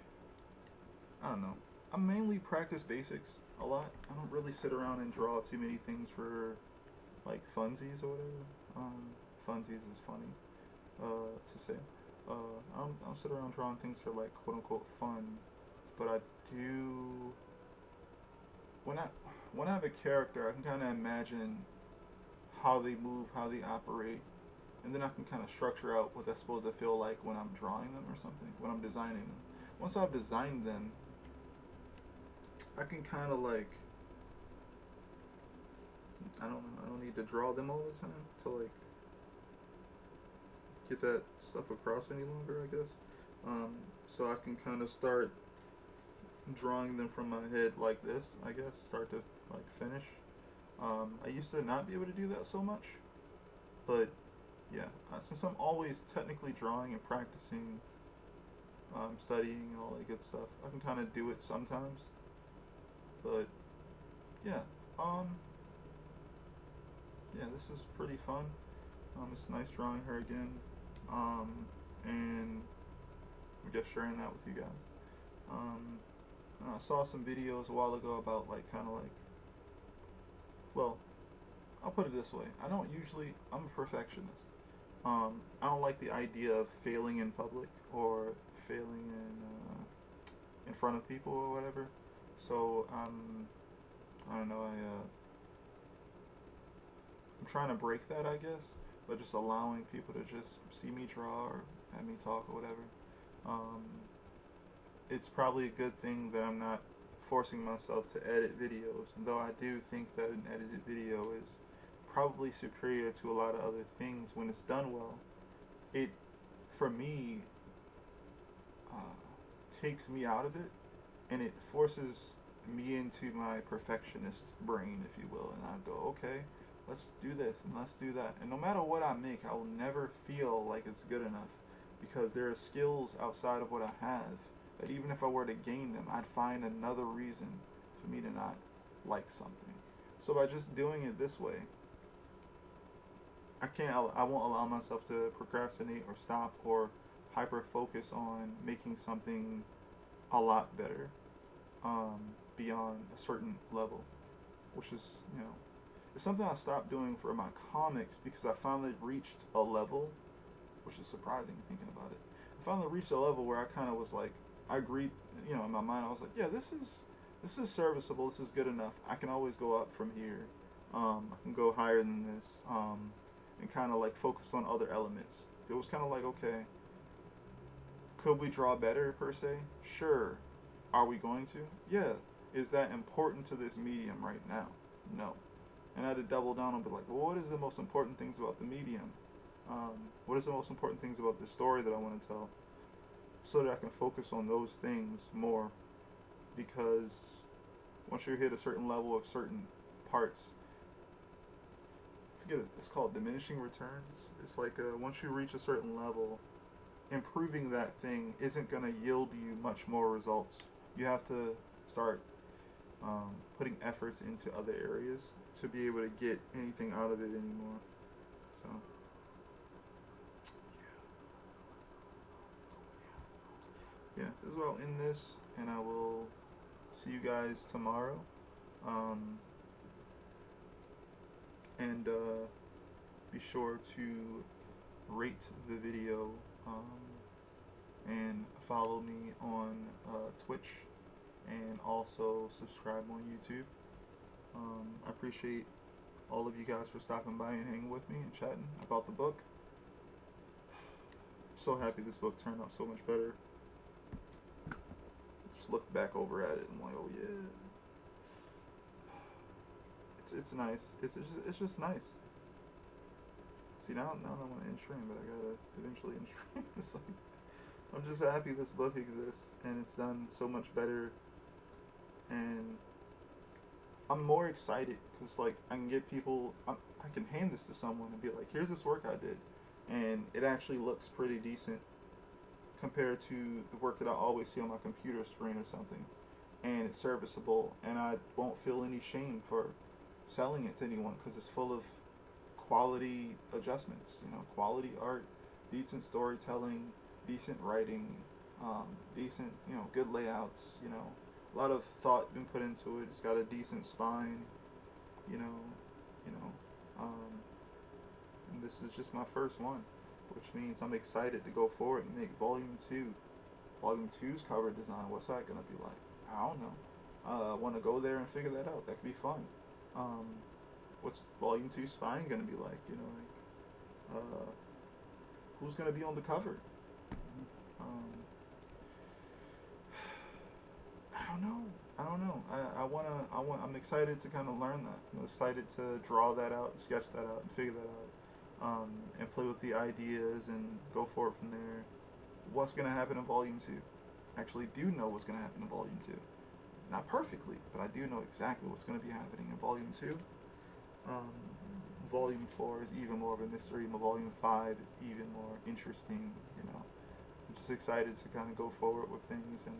I don't know. I mainly practice basics a lot. I don't really sit around and draw too many things for like funsies or whatever. Funsies is funny to say. I don't sit around drawing things for like quote unquote fun, but I do. When I have a character, I can kind of imagine how they move, how they operate, and then I can kind of structure out what that's supposed to feel like when I'm drawing them or something, when I'm designing them. Once I've designed them, I can kind of like, I don't know, I don't need to draw them all the time to like get that stuff across any longer, I guess. So I can kind of start drawing them from my head like this, I guess, start to like finish. I used to not be able to do that so much, but yeah, since I'm always technically drawing and practicing, studying and all that good stuff, I can kind of do it sometimes. But yeah, um, yeah, this is pretty fun. It's nice drawing her again, and I guess sharing that with you guys. Um, I saw some videos a while ago about like kind of like, well, I'll put it this way. I don't usually. I'm a perfectionist. I don't like the idea of failing in public or failing in front of people or whatever. So I don't know. I'm trying to break that, I guess, but just allowing people to just see me draw or have me talk or whatever. Um, it's probably a good thing that I'm not forcing myself to edit videos, though I do think that an edited video is probably superior to a lot of other things when it's done well. It, for me, uh, takes me out of it, and it forces me into my perfectionist brain, if you will, and I go, okay, let's do this and let's do that. And no matter what I make, I will never feel like it's good enough because there are skills outside of what I have that even if I were to gain them, I'd find another reason for me to not like something. So by just doing it this way, I won't allow myself to procrastinate or stop or hyper focus on making something a lot better, beyond a certain level, which is, it's something I stopped doing for my comics because I finally reached a level, which is surprising thinking about it. I finally reached a level where I kind of was like, I agreed, in my mind, I was like, yeah, this is serviceable, this is good enough. I can always go up from here. I can go higher than this, and kind of like focus on other elements. It was kind of like, okay, could we draw better per se? Sure. Are we going to? Yeah. Is that important to this medium right now? No. And I had to double down and be like, well, what is the most important things about the medium? What is the most important things about the story that I want to tell? So that I can focus on those things more. Because once you hit a certain level of certain parts, I forget it, it's called diminishing returns. It's like once you reach a certain level, improving that thing isn't going to yield you much more results. You have to start putting efforts into other areas to be able to get anything out of it anymore. So, yeah, this is where I'll end this, and I will see you guys tomorrow. Um, and be sure to rate the video, and follow me on Twitch, and also subscribe on YouTube. I appreciate all of you guys for stopping by and hanging with me and chatting about the book. So happy this book turned out so much better. Just look back over at it and I'm like, oh yeah. It's nice. It's just nice. See, now I want to end stream, but I gotta eventually end stream. It's like, I'm just happy this book exists and it's done so much better, and I'm more excited because like I can get people, I can hand this to someone and be like, here's this work I did, and it actually looks pretty decent compared to the work that I always see on my computer screen or something, and it's serviceable, and I won't feel any shame for selling it to anyone because it's full of quality adjustments, quality art, decent storytelling, decent writing, decent, good layouts, a lot of thought been put into it. It's got a decent spine, you know, you know, and this is just my first one, which means I'm excited to go forward and make volume 2. Volume two's cover design, what's that gonna be like? I don't know. I want to go there and figure that out. That could be fun. What's volume 2 spine gonna be like? who's gonna be on the cover. Um, I don't know. I don't know. I'm excited to kind of learn that. I'm excited to draw that out, sketch that out, and figure that out, and play with the ideas and go forward from there. What's gonna happen in Volume 2? I actually do know what's gonna happen in Volume 2. Not perfectly, but I do know exactly what's gonna be happening in Volume 2. Um, Volume 4 is even more of a mystery. Volume 5 is even more interesting. I'm just excited to kind of go forward with things, and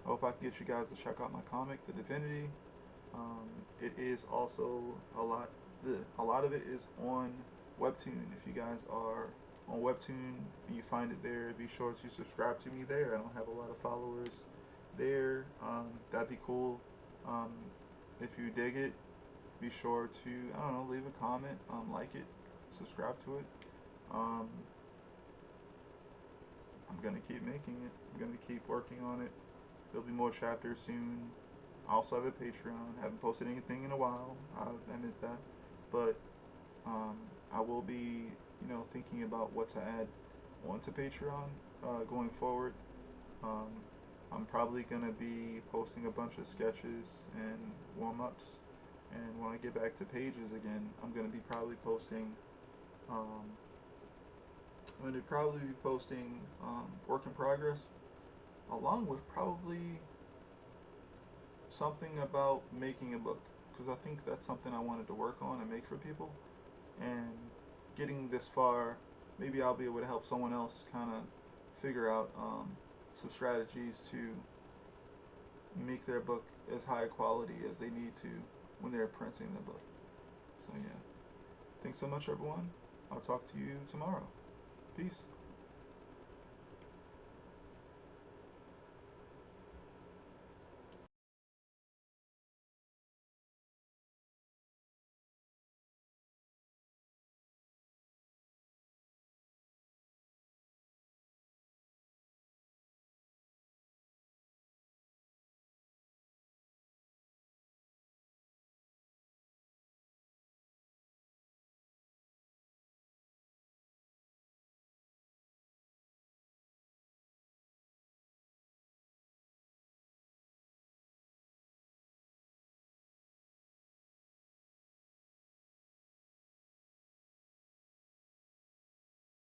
I hope I can get you guys to check out my comic, The Divinity. It is also a lot. A lot of it is on Webtoon. If you guys are on Webtoon and you find it there, be sure to subscribe to me there. I don't have a lot of followers there. That'd be cool. Um, if you dig it, be sure to, I don't know, leave a comment, like it, subscribe to it. Um, I'm gonna keep making it. I'm gonna keep working on it. There'll be more chapters soon. I also have a Patreon. Haven't posted anything in a while. I admit that, but I will be, thinking about what to add onto Patreon going forward. Um, I'm probably gonna be posting a bunch of sketches and warm-ups, and when I get back to pages again, I'm gonna be probably posting. Um, I'm gonna probably be posting work in progress, along with probably something about making a book, because I think that's something I wanted to work on and make for people. And getting this far, maybe I'll be able to help someone else kind of figure out some strategies to make their book as high quality as they need to when they're printing the book. So yeah, thanks so much, everyone. I'll talk to you tomorrow. Peace.